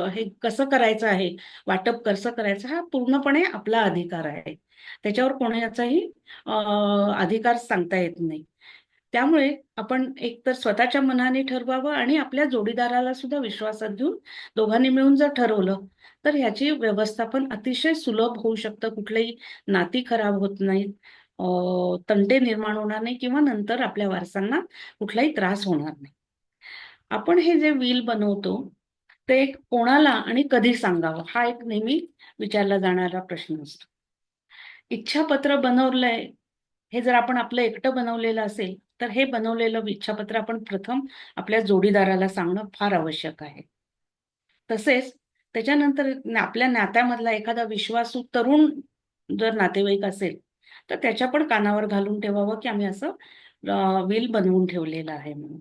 हे कसं करायचं आहे, वाटप कसं करायचं हा पूर्णपणे आपला अधिकार आहे. त्याच्यावर कोणाचाही अधिकार सांगता येत नाही. त्यामुळे आपण एकतर स्वतःच्या मनाने ठरवावं आणि आपल्या जोडीदाराला सुद्धा विश्वासात घेऊन दोघांनी मिळून जर ठरवलं, तर ह्याची व्यवस्थापन अतिशय सुलभ होऊ शकतं. कुठलीही नाती खराब होत नाहीत, तंटे निर्माण होणार नाही किंवा नंतर आपल्या वारसांना कुठलाही त्रास होणार नाही. आपण हे जे विल बनवतो, ते कोणाला आणि कधी सांगावं हा एक नेहमी विचारला जाणारा प्रश्न असतो. इच्छापत्र बनवलंय, हे जर आपण आपलं एकटं बनवलेलं असेल, तर हे बनवलेलं इच्छापत्र आपण प्रथम आपल्या जोडीदाराला सांगणं फार आवश्यक आहे. तसेच त्याच्यानंतर आपल्या नात्यामधला एखादा विश्वासू तरुण जर नातेवाईक असेल, तर त्याच्या पण कानावर घालून ठेवावं, की आम्ही असं विल बनवून ठेवलेलं आहे म्हणून.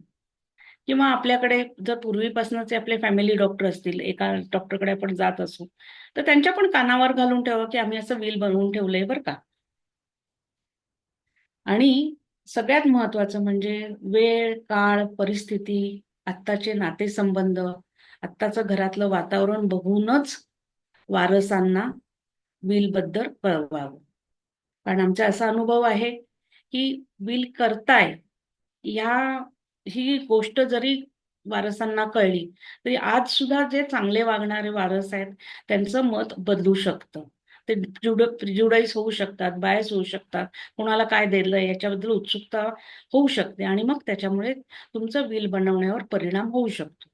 किंवा आपल्याकडे जर पूर्वीपासूनचे आपले फॅमिली डॉक्टर असतील, एका डॉक्टरकडे आपण जात असू, तर त्यांच्या पण कानावर घालून ठेवावं, की आम्ही असं विल बनवून ठेवलंय बरं का. आणि सगळ्यात महत्वाचं म्हणजे वेळ, काळ, परिस्थिती, आत्ताचे नातेसंबंध, आत्ताचं घरातलं वातावरण बघूनच वारसांना विलबद्दल कळवावं. कारण आमचा असा अनुभव आहे, की विल करताय या ही गोष्ट जरी वारसांना कळली, तरी आज सुद्धा जे चांगले वागणारे वारस आहेत, त्यांचं मत बदलू शकतं. ते प्रिज्युडाइज होऊ शकतात, बायस होऊ शकतात. कोणाला काय दिलंय याच्याबद्दल उत्सुकता होऊ शकते आणि मग त्याच्यामुळे तुमचं विल बनवण्यावर परिणाम होऊ शकतो.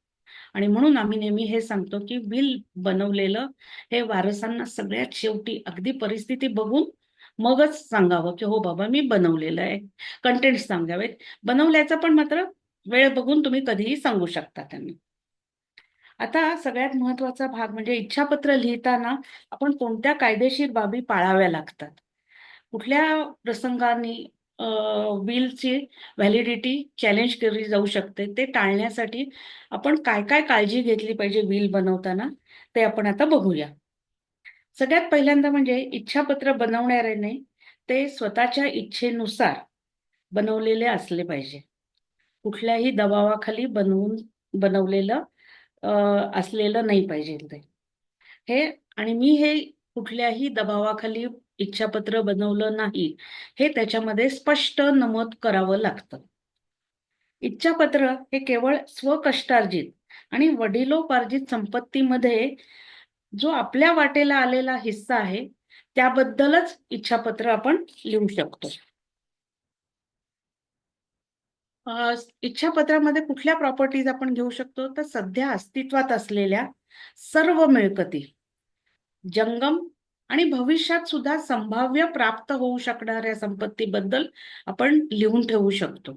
आणि म्हणून आम्ही नेहमी हे सांगतो, की विल बनवलेलं हे वारसांना सगळ्यात शेवटी अगदी परिस्थिती बघून मगच सांगावं, की "हो बाबा मी बनवलेलं आहे." कंटेंट्स सांगावेत. बनवल्याचं पण मात्र वेळ बघून तुम्ही कधीही सांगू शकता त्यांना. आता सगळ्यात महत्वाचा भाग म्हणजे इच्छापत्र लिहिताना आपण कोणत्या कायदेशीर बाबी पाळाव्या लागतात. कुठल्या प्रसंगाने विलची व्हॅलिडिटी चॅलेंज केली जाऊ शकते, ते टाळण्यासाठी आपण काय-काय काळजी घेतली पाहिजे विल बनवताना, ते आपण आता बघूया. सगळ्यात पहिल्यांदा म्हणजे इच्छापत्र बनवणाऱ्याने ते स्वतःच्या इच्छेनुसार बनवलेले असले पाहिजे. कुठल्याही दबावाखाली बनवलेलं अ, असलेलं नाही पाहिजे ते. हे आणि मी हे कुठल्याही दबावाखाली इच्छापत्र बनवलं नाही, हे त्याच्यामध्ये स्पष्ट नमूद करावं लागतं. इच्छापत्र हे केवळ स्वकष्टार्जित आणि वडिलोपार्जित संपत्तीमध्ये जो आपल्या वाटेला आलेला हिस्सा आहे, त्याबद्दलच इच्छापत्र आपण लिहू शकतो. इच्छापत्रामध्ये कुठल्या प्रॉपर्टीज आपण घेऊ शकतो, तर सध्या अस्तित्वात असलेल्या सर्व मिळकती जंगम आणि भविष्यात सुद्धा संभाव्य प्राप्त होऊ शकणाऱ्या संपत्तीबद्दल आपण लिहून ठेवू शकतो.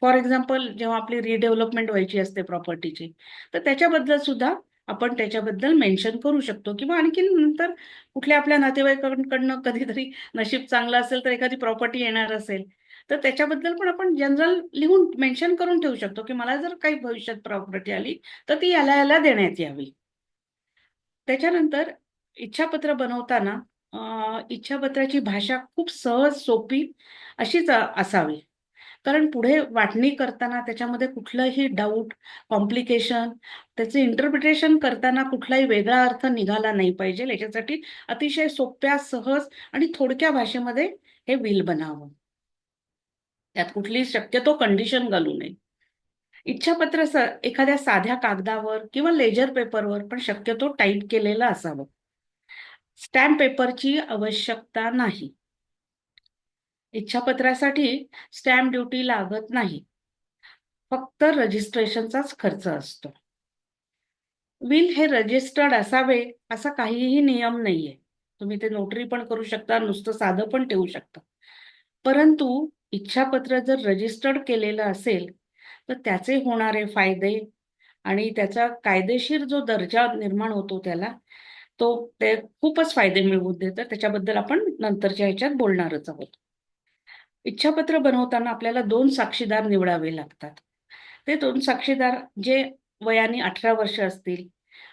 फॉर एक्झाम्पल, जेव्हा आपली रिडेव्हलपमेंट व्हायची असते प्रॉपर्टीची, तर त्याच्याबद्दल सुद्धा आपण त्याच्याबद्दल मेन्शन करू शकतो. किंवा आणखी नंतर कुठल्या आपल्या नातेवाईकांकडनं कधीतरी नशीब चांगलं असेल तर एखादी प्रॉपर्टी येणार असेल, तर त्याच्याबद्दल पण आपण जनरल लिहून मेन्शन करून ठेवू शकतो, की मला जर काही भविष्यात प्रॉपर्टी आली तर ती याला याला देण्यात यावी. त्याच्यानंतर इच्छापत्र बनवताना इच्छापत्राची भाषा खूप सहज, सोपी अशीच असावी. कारण पुढे वाटणी करताना त्याच्यामध्ये कुठलंही डाऊट, कॉम्प्लिकेशन, त्याचे इंटरप्रिटेशन करताना कुठलाही वेगळा अर्थ निघाला नाही पाहिजे. याच्यासाठी अतिशय सोप्या, सहज आणि थोडक्या भाषेमध्ये हे विल बनावं. त्यात कुठलीही शक्यतो कंडिशन घालू नये. इच्छापत्र एखाद्या साध्या कागदावर किंवा लेजर पेपरवर, पण शक्यतो टाईप केलेलं असावं. स्टॅम्प पेपरची आवश्यकता नाही. इच्छापत्रासाठी स्टॅम्प ड्युटी लागत नाही. फक्त रजिस्ट्रेशनचाच खर्च असतो. विल हे रजिस्टर्ड असावे असा काहीही नियम नाहीये. तुम्ही ते नोटरी पण करू शकता, नुसतं साधं पण ठेवू शकता. परंतु इच्छापत्र जर रजिस्टर्ड केलेलं असेल तर त्याचे होणारे फायदे आणि त्याचा कायदेशीर जो दर्जा निर्माण होतो त्याला, ते खूपच फायदे मिळवून देतं. त्याच्याबद्दल आपण नंतरच्या ह्याच्यात बोलणारच आहोत. इच्छापत्र बनवताना आपल्याला 2 साक्षीदार निवडावे लागतात. ते 2 साक्षीदार जे वयाने 18 वर्ष असतील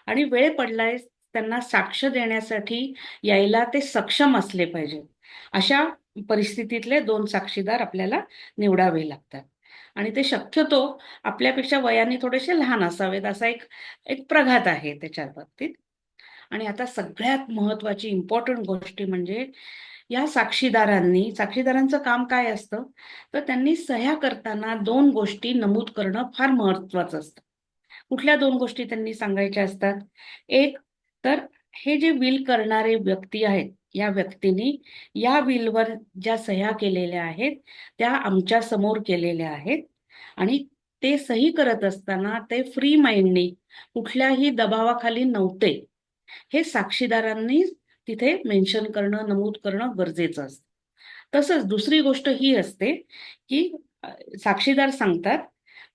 आणि वेळ पडल्यास त्यांना साक्ष देण्यासाठी यायला ते सक्षम असले पाहिजेत. अशा परिस्थितीतले 2 साक्षीदार आपल्याला निवडावे लागतात. आणि ते शक्यतो आपल्यापेक्षा वयाने थोडेसे लहान असावेत, असा एक एक प्रघात आहे त्याच्या बाबतीत. आणि आता सगळ्यात महत्त्वाची इम्पॉर्टंट गोष्ट म्हणजे या साक्षीदारांचं काम काय असतं, तर त्यांनी सह्या करताना 2 गोष्टी नमूद करणं फार महत्त्वाचं असतं. कुठल्या 2 गोष्टी त्यांनी सांगायच्या असतात? एक तर हे जे विल करणारे व्यक्ती आहेत, या व्यक्तीने या विलवर ज्या सह्या केलेल्या आहेत, त्या आमच्या समोर केलेल्या आहेत आणि ते सही करत असताना ते फ्री माइंडनी, कुठल्याही दबावाखाली नव्हते. हे साक्षीदारांनी तिथे मेन्शन करणं, नमूद करणं गरजेचं असतं. तसंच दुसरी गोष्ट ही असते, की साक्षीदार सांगतात,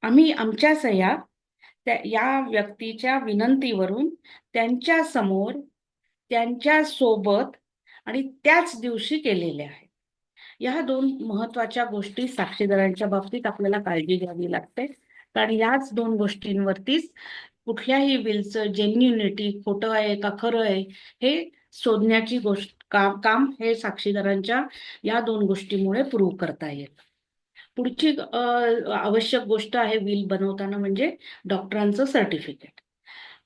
आम्ही आमच्या सह्या या व्यक्तीच्या विनंतीवरून त्यांच्या समोर, त्यांच्या सोबत आणि त्याच दिवशी केलेल्या आहेत. या 2 महत्त्वाच्या गोष्टी साक्षीदारांच्या बाबतीत आपल्याला काळजी घ्यावी लागते. कारण याच 2 गोष्टींवरतीच कुठल्याही विलचं जेन्युइनिटी, खोटं आहे का खरं आहे, हे शोधण्याची काम हे साक्षीदारांच्या या 2 गोष्टीमुळे प्रूव्ह करता येईल. पुढची आवश्यक गोष्ट आहे विल बनवताना म्हणजे डॉक्टरांचं सर्टिफिकेट.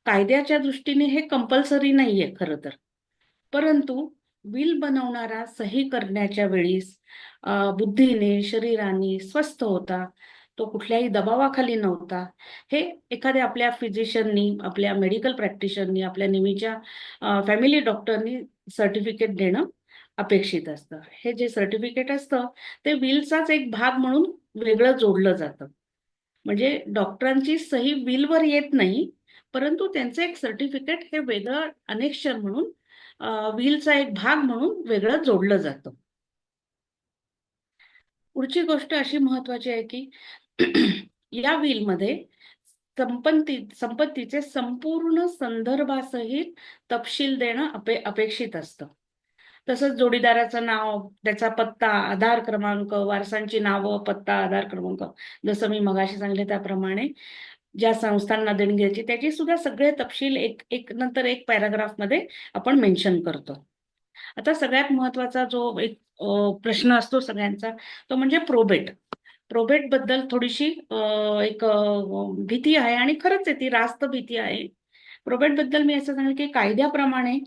कायद्याच्या दृष्टीने हे कंपल्सरी नाहीये खरं तर. परंतु विल बनवणारा सही करण्याच्या वेळीस बुद्धीने, शरीराने स्वस्थ होता. तो कुठल्याही दबावाखाली नव्हता. हे एखाद्या आपल्या फिजिशियननी, आपल्या मेडिकल प्रॅक्टिशनरनी, आपल्या नेहमीच्या फॅमिली डॉक्टरनी सर्टिफिकेट देणं अपेक्षित असतं. हे जे सर्टिफिकेट असतं ते विलचाच एक भाग म्हणून वेगळं जोडलं जातं. म्हणजे डॉक्टरांची सही विलवर येत नाही, परंतु त्यांचं एक सर्टिफिकेट हे वेगळं अनेक्शन म्हणून विलचा एक भाग म्हणून वेगळं जोडलं जातं. पुढची गोष्ट अशी महत्वाची आहे की या विलमध्ये संपत्तीचे संपूर्ण संदर्भासहित तपशील देणं अपेक्षित असतं. तसंच जोडीदाराचं नाव, त्याचा पत्ता, आधार क्रमांक, वारसांची नावं, पत्ता, आधार क्रमांक, जसं मी मगाशी सांगितले त्याप्रमाणे ज्या संस्थांना देणगी द्यायची त्याची सुद्धा सगळे तपशील एक नंतर एक पॅराग्राफमध्ये आपण मेन्शन करतो. आता सगळ्यात महत्वाचा जो एक प्रश्न असतो सगळ्यांचा, तो म्हणजे प्रोबेट. प्रोबेट बद्दल थोडीशी एक भीती आहे आणि खरंच आहे, ती रास्त भीती आहे. प्रोबेट बद्दल मी असं सांगेन की कायद्याप्रमाणे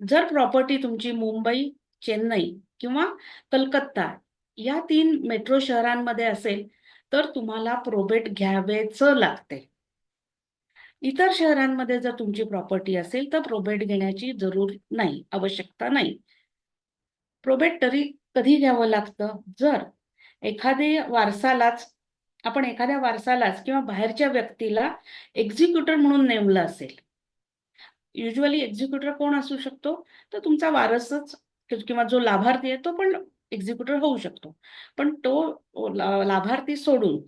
जर प्रॉपर्टी तुमची मुंबई, चेन्नई किंवा कलकत्ता या 3 मेट्रो शहरांमध्ये असेल, तर तुम्हाला प्रोबेट घ्यावेच लागते. इतर शहरांमध्ये जर तुमची प्रॉपर्टी असेल, तर प्रोबेट घेण्याची जरूर नाही, आवश्यकता नाही. प्रोबेट तरी कधी घ्यावं लागतं? जर आपण एखाद्या वारसालाच किंवा बाहेरच्या व्यक्तीला एक्झिक्युटर म्हणून नेमलं असेल. युजली एक्झिक्युटर कोण असू शकतो, तर तुमचा वारसच किंवा जो लाभार्थी आहे तो पण एक्झिक्युटर होऊ शकतो. पण तो लाभार्थी सोडून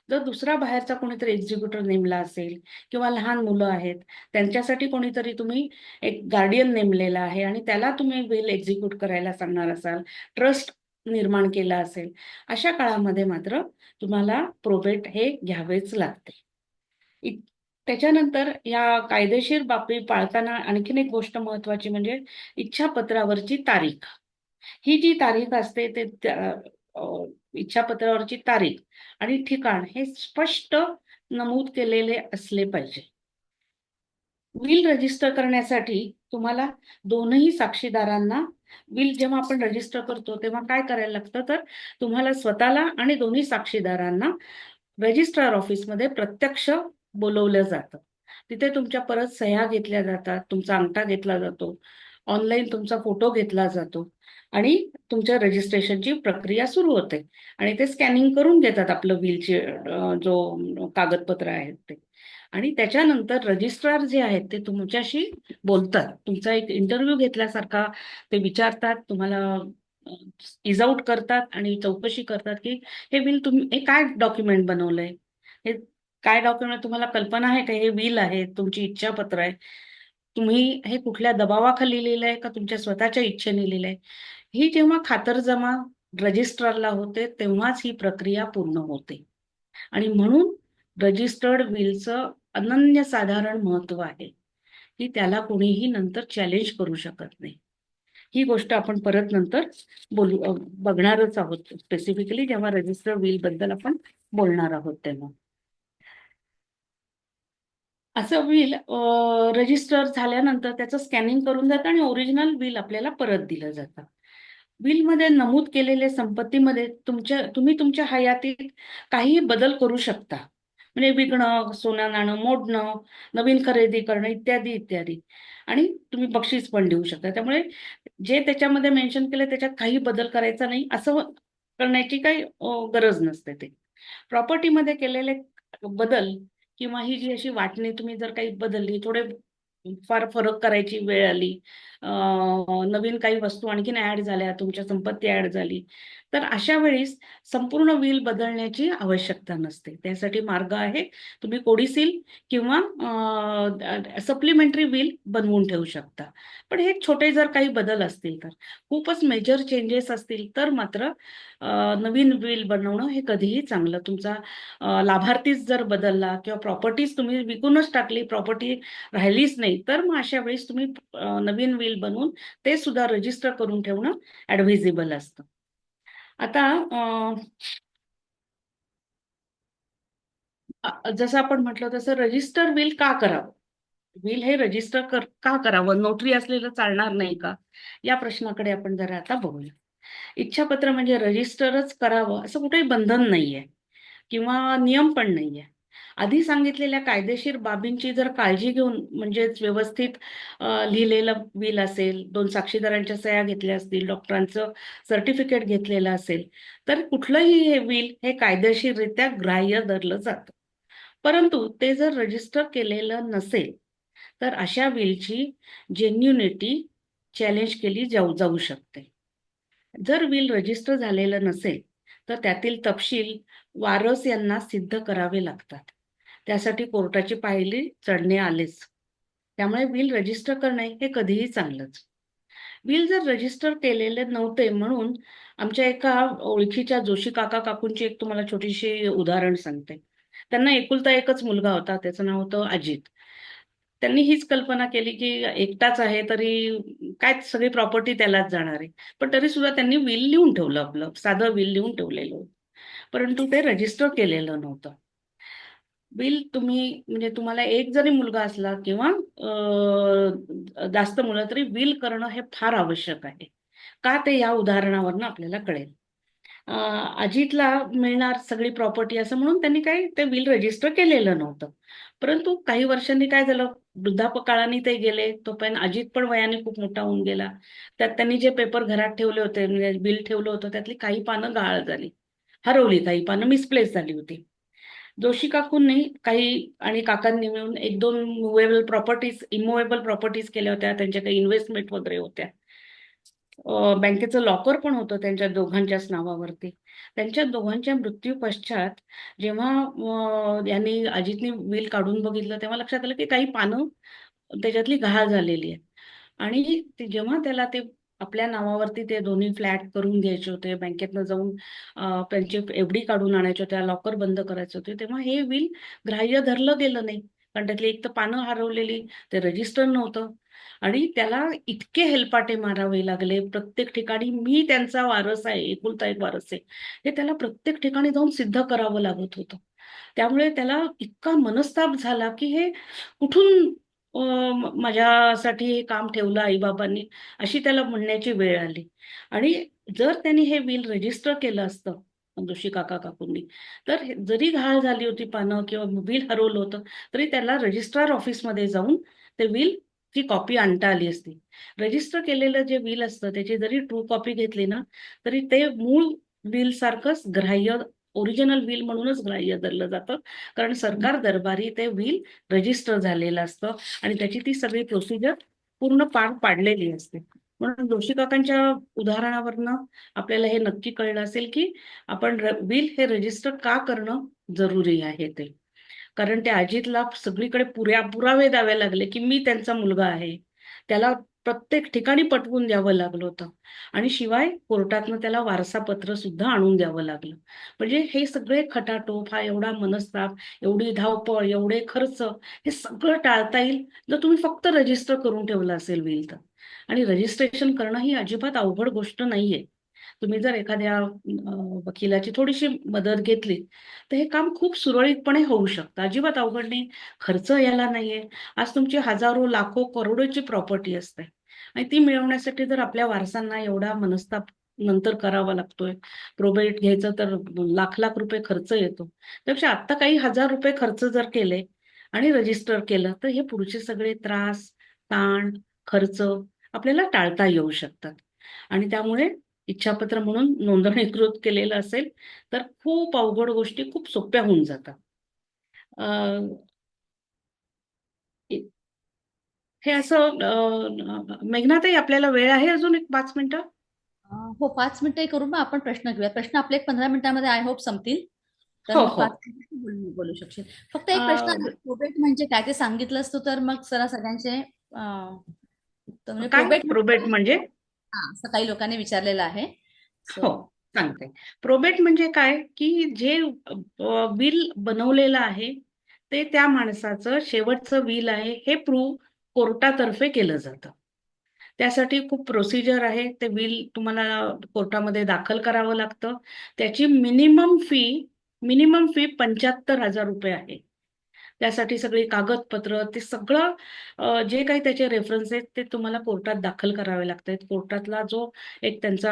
जर दुसरा बाहेरचा कोणीतरी एक्झिक्युटर नेमला असेल किंवा लहान मुलं आहेत, त्यांच्यासाठी कोणीतरी तुम्ही एक गार्डियन नेमलेला आहे आणि त्याला तुम्ही बिल एक्झिक्यूट करायला सांगणार असाल, ट्रस्ट निर्माण केला असेल, अशा काळामध्ये मात्र तुम्हाला प्रोबेट हे घ्यावेच लागते. इ- त्याच्यानंतर या कायदेशीर बाबी पाळताना आणखीन एक गोष्ट महत्वाची म्हणजे इच्छापत्रावरची तारीख. ही जी तारीख असते ते इच्छापत्रावरची तारीख आणि ठिकाण हे स्पष्ट नमूद केलेले असले पाहिजे. विल रजिस्टर करण्यासाठी तुम्हाला दोनही साक्षीदारांना, विल जेव्हा आपण रजिस्टर करतो तेव्हा काय करायला लागतं, तर तुम्हाला स्वतःला आणि दोन्ही साक्षीदारांना रजिस्ट्रार ऑफिसमध्ये प्रत्यक्ष बोलवलं जातं. तिथे तुमच्या परत सह्या घेतल्या जातात, तुमचा अंगठा घेतला जातो, ऑनलाईन तुमचा फोटो घेतला जातो आणि तुमच्या रजिस्ट्रेशनची प्रक्रिया सुरू होते आणि ते स्कॅनिंग करून घेतात आपलं बिलचे जो कागदपत्र आहेत ते. आणि त्याच्यानंतर रजिस्ट्रार जे आहेत ते तुमच्याशी बोलतात, तुमचा एक इंटरव्ह्यू घेतल्यासारखा ते विचारतात तुम्हाला, इज आउट करतात आणि चौकशी करतात की हे बिल तुम्ही हे काय डॉक्युमेंट बनवलंय, हे काय डॉक्युमेंट, तुम्हाला कल्पना आहे का हे बिल आहे, तुमची इच्छापत्र आहे, तुम्ही हे कुठल्या दबावाखाली लिहिलंय का तुमच्या स्वतःच्या इच्छेने लिहिलंय. ही जेव्हा खातरजमा रजिस्ट्रारला होते तेव्हाच ही प्रक्रिया पूर्ण होते आणि म्हणून रजिस्टर्ड विलचं अनन्यसाधारण महत्व आहे की त्याला कोणीही नंतर चॅलेंज करू शकत नाही. ही गोष्ट आपण परत नंतर बघणारच आहोत, स्पेसिफिकली जेव्हा रजिस्टर्ड विल बद्दल आपण बोलणार आहोत तेव्हा. असं विल रजिस्टर झाल्यानंतर त्याचं स्कॅनिंग करून जातं आणि ओरिजिनल बिल आपल्याला परत दिलं जातं. बिलमध्ये नमूद केलेल्या संपत्तीमध्ये तुम्ही तुमच्या हयातीत काही बदल करू शकता, म्हणजे विकणं, सोनं नाणं मोडणं, नवीन खरेदी करणं इत्यादी इत्यादी. आणि तुम्ही बक्षीस पण देऊ शकता. त्यामुळे जे त्याच्यामध्ये मेन्शन केलं त्याच्यात काही बदल करायचा नाही असं करण्याची काही गरज नसते. ते प्रॉपर्टीमध्ये केलेले बदल किंवा ही जी अशी वाटणी तुम्ही जर काही बदलली, थोडे फार फरक करायची वेळ आली, नवीन काही वस्तू आणखीन ऍड झाल्या, तुमच्या संपत्ती ऍड झाली, तर अशा वेळेस संपूर्ण विल बदलण्याची आवश्यकता नसते. त्यासाठी मार्ग आहे, तुम्ही कोडिसील किंवा सप्लिमेंटरी विल बनवून ठेवू शकता. पण हे छोटे जर काही बदल असतील, तर खूपच मेजर चेंजेस असतील तर मात्र नवीन विल बनवणं हे कधीही चांगलं. तुमचा लाभार्थीच जर बदलला किंवा प्रॉपर्टीज तुम्ही विकूनच टाकली, प्रॉपर्टी राहिलीच नाही, तर मग अशा वेळेस तुम्ही नवीन विल बनवून ते सुद्धा रजिस्टर करून ठेवणं ऍडव्हायझेबल असतं. आता जसं आपण म्हटलं तसं रजिस्टर विल का करावं, विल हे रजिस्टर का करावं, नोटरी असलेलं चालणार नाही का, या प्रश्नाकडे आपण जरा आता बघूया. इच्छापत्र म्हणजे रजिस्टरच करावं असं कुठेही बंधन नाहीये किंवा नियम पण नाहीये. आधी सांगितलेल्या कायदेशीर बाबींची जर काळजी घेऊन म्हणजेच व्यवस्थित लिहिलेलं विल असेल, दोन साक्षीदारांच्या सह्या घेतल्या असतील, डॉक्टरांचं सर्टिफिकेट घेतलेलं असेल, तर कुठलंही हे विल हे कायदेशीररित्या ग्राह्य धरलं जातं. परंतु ते जर रजिस्टर केलेलं नसेल तर अशा विलची जेन्युनिटी चॅलेंज केली जाऊ शकते. जर विल रजिस्टर झालेलं नसेल तर त्यातील तपशील वारस यांना सिद्ध करावे लागतात. त्यासाठी कोर्टाची पायरी चढणे आलेच. त्यामुळे विल रजिस्टर करणे हे कधीही चांगलंच. विल जर रजिस्टर केलेले नव्हते म्हणून आमच्या एका ओळखीच्या जोशी काका काकूंची एक तुम्हाला छोटीशी उदाहरण सांगते. त्यांना एकुलता एकच मुलगा होता, त्याचं नाव होतं अजित. त्यांनी हीच कल्पना केली की एकटाच आहे तरी काय सगळी प्रॉपर्टी त्यालाच जाणार आहे. पण तरी सुद्धा त्यांनी विल लिहून ठेवलं, आपलं साधं विल लिहून ठेवलेलं होतं. परंतु ते रजिस्टर केलेलं नव्हतं. बिल तुम्ही म्हणजे तुम्हाला एक जरी मुलगा असला किंवा जास्त मुलं तरी विल करणं हे फार आवश्यक आहे. का ते या उदाहरणावरनं आपल्याला कळेल. अजितला मिळणार सगळी प्रॉपर्टी असं म्हणून त्यांनी काही ते विल रजिस्टर केलेलं नव्हतं. परंतु काही वर्षांनी काय झालं, वृद्धापकाळाने ते गेले, तोपर्यंत अजित पण वयाने खूप मोठा होऊन गेला. त्यात त्यांनी जे पेपर घरात ठेवले होते म्हणजे बिल ठेवलं होतं त्यातली काही पानं गहाळ झाली, हरवली, काही पानं मिसप्लेस झाली होती. जोशी काकूंनी काही आणि काकांनी मिळून एक दोन मुव्हेबल प्रॉपर्टीज इमूव्हेबल प्रॉपर्टीज केल्या होत्या. त्यांच्या काही इन्व्हेस्टमेंट वगैरे होत्या. बँकेचं लॉकर पण होतं त्यांच्या दोघांच्याच नावावरती. त्यांच्या दोघांच्या मृत्यू पश्चात जेव्हा यांनी अजितनी विल काढून बघितलं, तेव्हा लक्षात आलं की काही पानं त्याच्यातली गहाळ झालेली आहे. आणि जेव्हा त्याला ते आपल्या नावावरती ते दोन्ही फ्लॅट करून घ्यायचे होते, बँकेतनं जाऊन त्यांचे एफडी काढून आणायचे होते, लॉकर बंद करायचे होते, तेव्हा हे विल ग्राह्य धरलं गेलं नाही. कारण त्यातली एक तर पानं हरवलेली, ते रजिस्टर नव्हतं. आणि त्याला इतके हेलपाटे मारावे लागले प्रत्येक ठिकाणी, मी त्यांचा वारस आहे, एकुलता एक वारस आहे, हे त्याला प्रत्येक ठिकाणी जाऊन सिद्ध करावं लागत होतं. त्यामुळे त्याला इतका मनस्ताप झाला की हे कुठून माझ्यासाठी हे काम ठेवलं आईबाबांनी, अशी त्याला म्हणण्याची वेळ आली. आणि जर त्यांनी हे विल रजिस्टर केलं असतं जोशी काका काकूंनी, तर जरी घाण झाली होती पानं किंवा विल हरवलं होतं, तरी त्याला रजिस्ट्रार ऑफिसमध्ये जाऊन ते विल ची कॉपी आणता आली असती. रजिस्टर केलेलं जे विल असतं त्याची जरी ट्रू कॉपी घेतली ना, तरी ते मूळ विल सारखंच ग्राह्य, ओरिजिनल विल म्हणूनच ग्राह्य धरलं जातं. कारण सरकार दरबारी ते विल रजिस्टर झालेलं असतं आणि त्याची ती सगळी प्रोसिजर पूर्ण पार पाडलेली असते. म्हणून जोशी काकांच्या उदाहरणावरनं आपल्याला हे नक्की कळलं असेल की आपण विल हे रजिस्टर का करणं जरुरी आहे ते. कारण त्या अजितला सगळीकडे पुरावे द्यावे लागले की मी त्यांचा मुलगा आहे. त्याला प्रत्येक ठिकाणी पटवून द्यावं लागलं होतं. आणि शिवाय कोर्टातनं त्याला वारसापत्र सुद्धा आणून द्यावं लागलं. म्हणजे हे सगळे खटाटोप, हा एवढा मनस्ताप, एवढी धावपळ, एवढे खर्च, हे सगळं टाळता येईल जर तुम्ही फक्त रजिस्टर करून ठेवलं असेल विल तर. आणि रजिस्ट्रेशन करणं ही अजिबात अवघड गोष्ट नाहीये. तुम्ही जर एखाद्या वकिलाची थोडीशी मदत घेतली तर हे काम खूप सुरळीतपणे होऊ शकतं. अजिबात अवघड नाही. खर्च याला नाहीये. आज तुमची हजारो, लाखो, करोडोची प्रॉपर्टी असते आणि ती मिळवण्यासाठी जर आपल्या वारसांना एवढा मनस्ताप नंतर करावा लागतोय, प्रोबेट घ्यायचं तर लाख लाख रुपये खर्च येतो. त्यापेक्षा आता काही हजार रुपये खर्च जर केले आणि रजिस्टर केलं तर हे पुढचे सगळे त्रास, ताण, खर्च आपल्याला टाळता येऊ शकतात. आणि त्यामुळे इच्छापत्र म्हणून नोंदणीकृत केलेलं असेल तर खूप अवघड गोष्टी खूप सोप्या होऊन जातात. अ, इ- हे असं मेघनाताई, आपल्याला वेळ आहे अजून एक 5 मिनिटं? हो, 5 मिनिटं करू, मग आपण प्रश्न घेऊया. प्रश्न आपले 15 मिनिटांमध्ये आय होप संपतील. तर हो मग हो. 5 मिनिटं बोलू शकशील. फक्त एक प्रश्न अ, आहे, प्रोबेट म्हणजे काय ते सांगितलं असतं तर मग जरा सगळ्यांचे तर म्हणजे काय प्रोबेट प्रोबेट म्हणजे? हा, असं काही लोकांनी विचारलेलं आहे. हो, सो सांगते. प्रोबेट म्हणजे काय की जे विल बनवलेलं आहे ते त्या माणसाचं शेवटचं विल आहे हे प्रूव्ह कोर्टातर्फे केलं जातं. त्यासाठी खूप प्रोसिजर आहे. ते विल तुम्हाला कोर्टामध्ये दाखल करावं लागतं. त्याची मिनिमम फी 75,000 रुपये आहे. त्यासाठी सगळी कागदपत्र, ते सगळं जे काही त्याचे रेफरन्स आहेत ते तुम्हाला कोर्टात दाखल करावे लागतात. कोर्टातला जो एक त्यांचा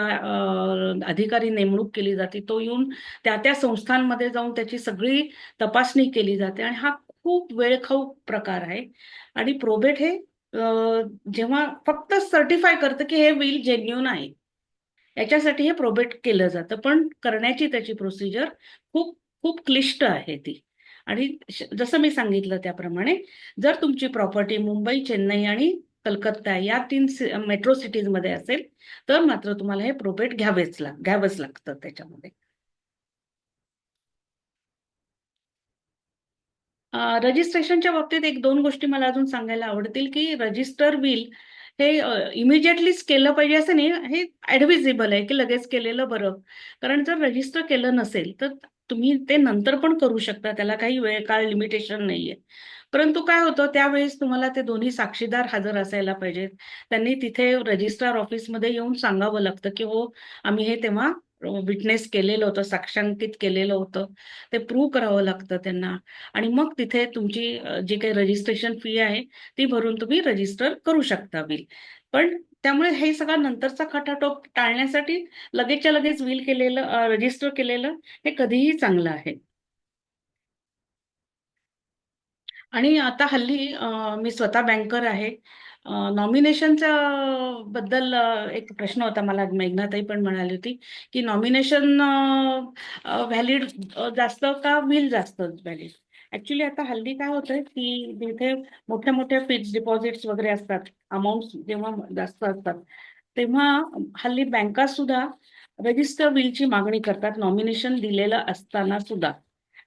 अधिकारी नेमणूक केली जाते, तो येऊन त्या संस्थांमध्ये जाऊन त्याची सगळी तपासणी केली जाते आणि हा खूप वेळखाऊ प्रकार आहे. आणि प्रोबेट हे जेव्हा फक्त सर्टिफाय करतं की हे विल जेन्युइन आहे, याच्यासाठी हे प्रोबेट केलं जातं. पण करण्याची त्याची प्रोसिजर खूप खूप क्लिष्ट आहे ती. आणि जसं मी सांगितलं त्याप्रमाणे जर तुमची प्रॉपर्टी मुंबई, चेन्नई आणि कलकत्ता या 3 मेट्रो सिटीजमध्ये असेल तर मात्र तुम्हाला हे प्रोबेट घ्यावंच लागतं त्याच्यामध्ये. रजिस्ट्रेशनच्या बाबतीत एक दोन गोष्टी मला अजून सांगायला आवडतील की रजिस्टर विल हे इमिजिएटलीच केलं पाहिजे असं नाही. हे ऍडव्हिजिबल आहे की लगेच केलेलं बरं. कारण जर रजिस्टर केलं नसेल तर तुम्ही ते नंतर पण करू शकता, त्याला काही वेळ काळ लिमिटेशन नाहीये. परंतु काय होतं त्यावेळेस तुम्हाला ते दोन्ही साक्षीदार हजर असायला पाहिजेत. त्यांनी तिथे रजिस्ट्रार ऑफिसमध्ये येऊन सांगावं लागतं की हो, आम्ही हे तेव्हा विटनेस केलेलं होतं, साक्षांकित केलेलं होतं. ते प्रूव्ह करावं लागतं त्यांना. आणि मग तिथे तुमची जी काही रजिस्ट्रेशन फी आहे ती भरून तुम्ही रजिस्टर करू शकता विल. पण त्यामुळे हे सगळं नंतरचा खटाटोप टाळण्यासाठी लगेचच्या लगेच विल केलेलं, रजिस्टर केलेलं हे कधीही चांगलं आहे. आणि आता हल्ली मी स्वतः बँकर आहे. नॉमिनेशनच्या बद्दल एक प्रश्न होता मला. मेघनाताई पण म्हणाली होती की नॉमिनेशन व्हॅलिड जास्त का विल जास्त व्हॅलिड. ऍक्च्युली आता हल्ली काय होतंय की जिथे मोठ्या मोठ्या फिक्स डिपॉझिट्स वगैरे असतात, अमाऊंट जेव्हा जास्त असतात, तेव्हा हल्ली बँका सुद्धा रजिस्टर विलची मागणी करतात नॉमिनेशन दिलेलं असताना सुद्धा.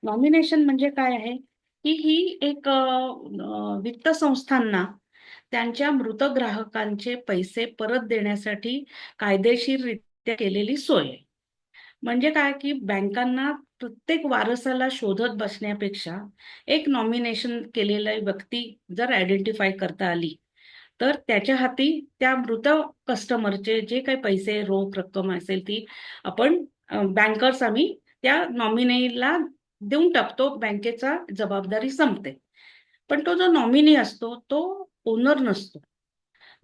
नॉमिनेशन म्हणजे काय आहे की ही एक वित्त संस्थांना त्यांच्या मृत ग्राहकांचे पैसे परत देण्यासाठी कायदेशीररित्या केलेली सोय आहे. म्हणजे काय की बँकांना प्रत्येक वारसाला शोधत बसण्यापेक्षा एक नॉमिनेशन केलेली व्यक्ती जर आयडेंटिफाय करता आली, तर त्याच्या हाती त्या मृत कस्टमरचे जे काही पैसे, रोख रक्कम असेल ती आपण बँकर्स आम्ही त्या नॉमिनीला देऊन टाकतो. बँकेचा जबाबदारी संपते. पण तो जो नॉमिनी असतो तो ओनर नसतो.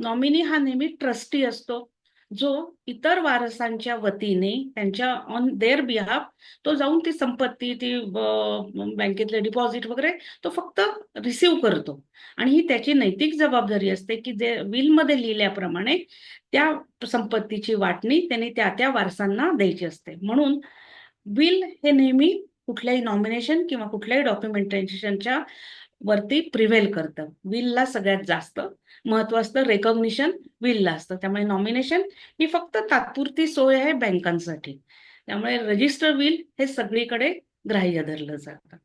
नॉमिनी हा नेहमी ट्रस्टी असतो, जो इतर वारसांच्या वतीने त्यांच्या ऑन देअर बिहाफ तो जाऊन ती संपत्ती, ती बँकेतले डिपॉझिट वगैरे तो फक्त रिसीव्ह करतो. आणि ही त्याची नैतिक जबाबदारी असते की जे विल मध्ये लिहिल्याप्रमाणे त्या संपत्तीची वाटणी त्यांनी त्या त्या वारसांना द्यायची असते. म्हणून विल हे नेहमी कुठल्याही नॉमिनेशन किंवा कुठल्याही डॉक्युमेंटेशनच्या वरती प्रिव्हेल करतं. विलला सगळ्यात जास्त महत्व असतं, रेकॉग्निशन विलला असतं. त्यामुळे नॉमिनेशन ही फक्त तात्पुरती सोय आहे बँकांसाठी. त्यामुळे रजिस्टर विल हे सगळीकडे ग्राह्य धरलं जातं.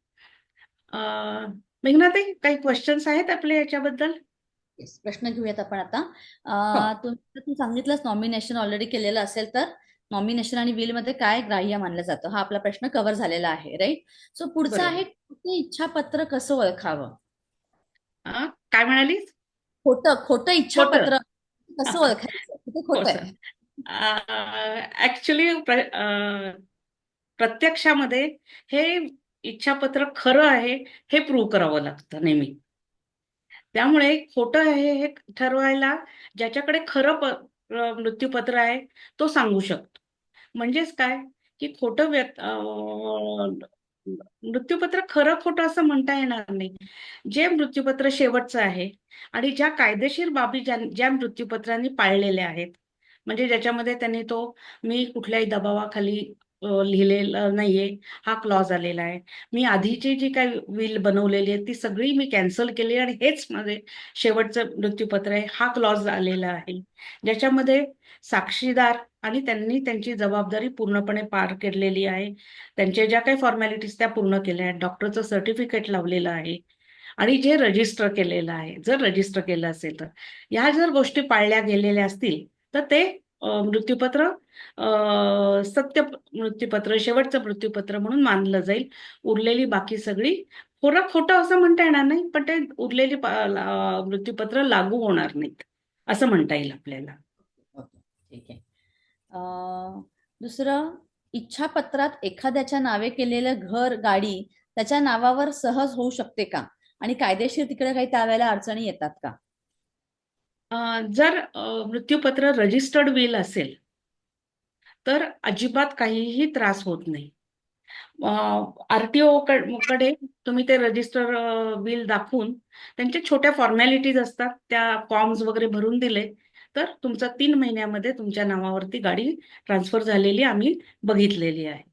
मेघनाताई, काही क्वेश्चन्स आहेत आपले याच्याबद्दल? Yes, प्रश्न घेऊयात आपण आता. हो, तू सांगितलंस नॉमिनेशन ऑलरेडी केलेलं असेल तर नॉमिनेशन आणि विल मध्ये काय ग्राह्य मानलं जातं, हा आपला प्रश्न कव्हर झालेला आहे, राईट? सो पुढचा बरोबर. आहे, खोटं इच्छापत्र कसं ओळखावं? काय म्हणालीस? खोटं खोटं खोटं. इच्छापत्र कसं ओळखायचं ते हो खोटं सर. आहे? ऍक्च्युली प्रत्यक्षामध्ये हे इच्छापत्र खरं आहे हे प्रूव्ह करावं लागतं नेहमी. त्यामुळे खोटं आहे हे ठरवायला ज्याच्याकडे खरं मृत्यूपत्र आहे तो सांगू शकतो. म्हणजेच काय की खोटं मृत्यूपत्र खरं खोटं असं म्हणता येणार नाही. जे मृत्यूपत्र शेवटचं आहे आणि ज्या कायदेशीर बाबी ज्या मृत्यूपत्रांनी पाळलेल्या आहेत, म्हणजे ज्याच्यामध्ये त्यांनी तो मी कुठल्याही दबावाखाली लिहिलेलं नाहीये हा क्लॉज आलेला आहे, मी आधीची जी काही विल बनवलेली आहे ती सगळी मी कॅन्सल केली आणि हेच माझे शेवटचं मृत्यूपत्र आहे हा क्लॉज आलेला आहे, ज्याच्यामध्ये साक्षीदार आणि त्यांनी त्यांची जबाबदारी पूर्णपणे पार केलेली आहे, त्यांच्या ज्या काही फॉर्मॅलिटीज त्या पूर्ण केल्या आहेत, डॉक्टरचं सर्टिफिकेट लावलेलं आहे आणि जे रजिस्टर केलेलं आहे, जर रजिस्टर केलं असेल तर ह्या जर गोष्टी पाळल्या गेलेल्या असतील तर ते मृत्यूपत्र सत्य मृत्यूपत्र, शेवटचं मृत्यूपत्र म्हणून मानलं जाईल. उरलेली बाकी सगळी खोरं खोटं असं म्हणता येणार नाही, पण ते उरलेली मृत्यूपत्र लागू होणार नाहीत असं म्हणता येईल आपल्याला. ओके, ठीक आहे. दुसरं, इच्छापत्रात एखाद्याच्या नावे केलेलं घर, गाडी त्याच्या नावावर सहज होऊ शकते का? आणि कायदेशीर तिकडे काही त्यावेळेला अडचणी येतात का? जर मृत्यूपत्र रजिस्टर्ड विल असेल तर अजिबात काहीही त्रास होत नाही. आरटीओ कडे तुम्ही ते रजिस्टर बिल दाखवून त्यांच्या छोट्या फॉर्मॅलिटीज असतात त्या फॉर्म्स वगैरे भरून दिले तर तुमचा 3 महिन्यामध्ये तुमच्या नावावरती गाडी ट्रान्सफर झालेली आम्ही बघितलेली आहे.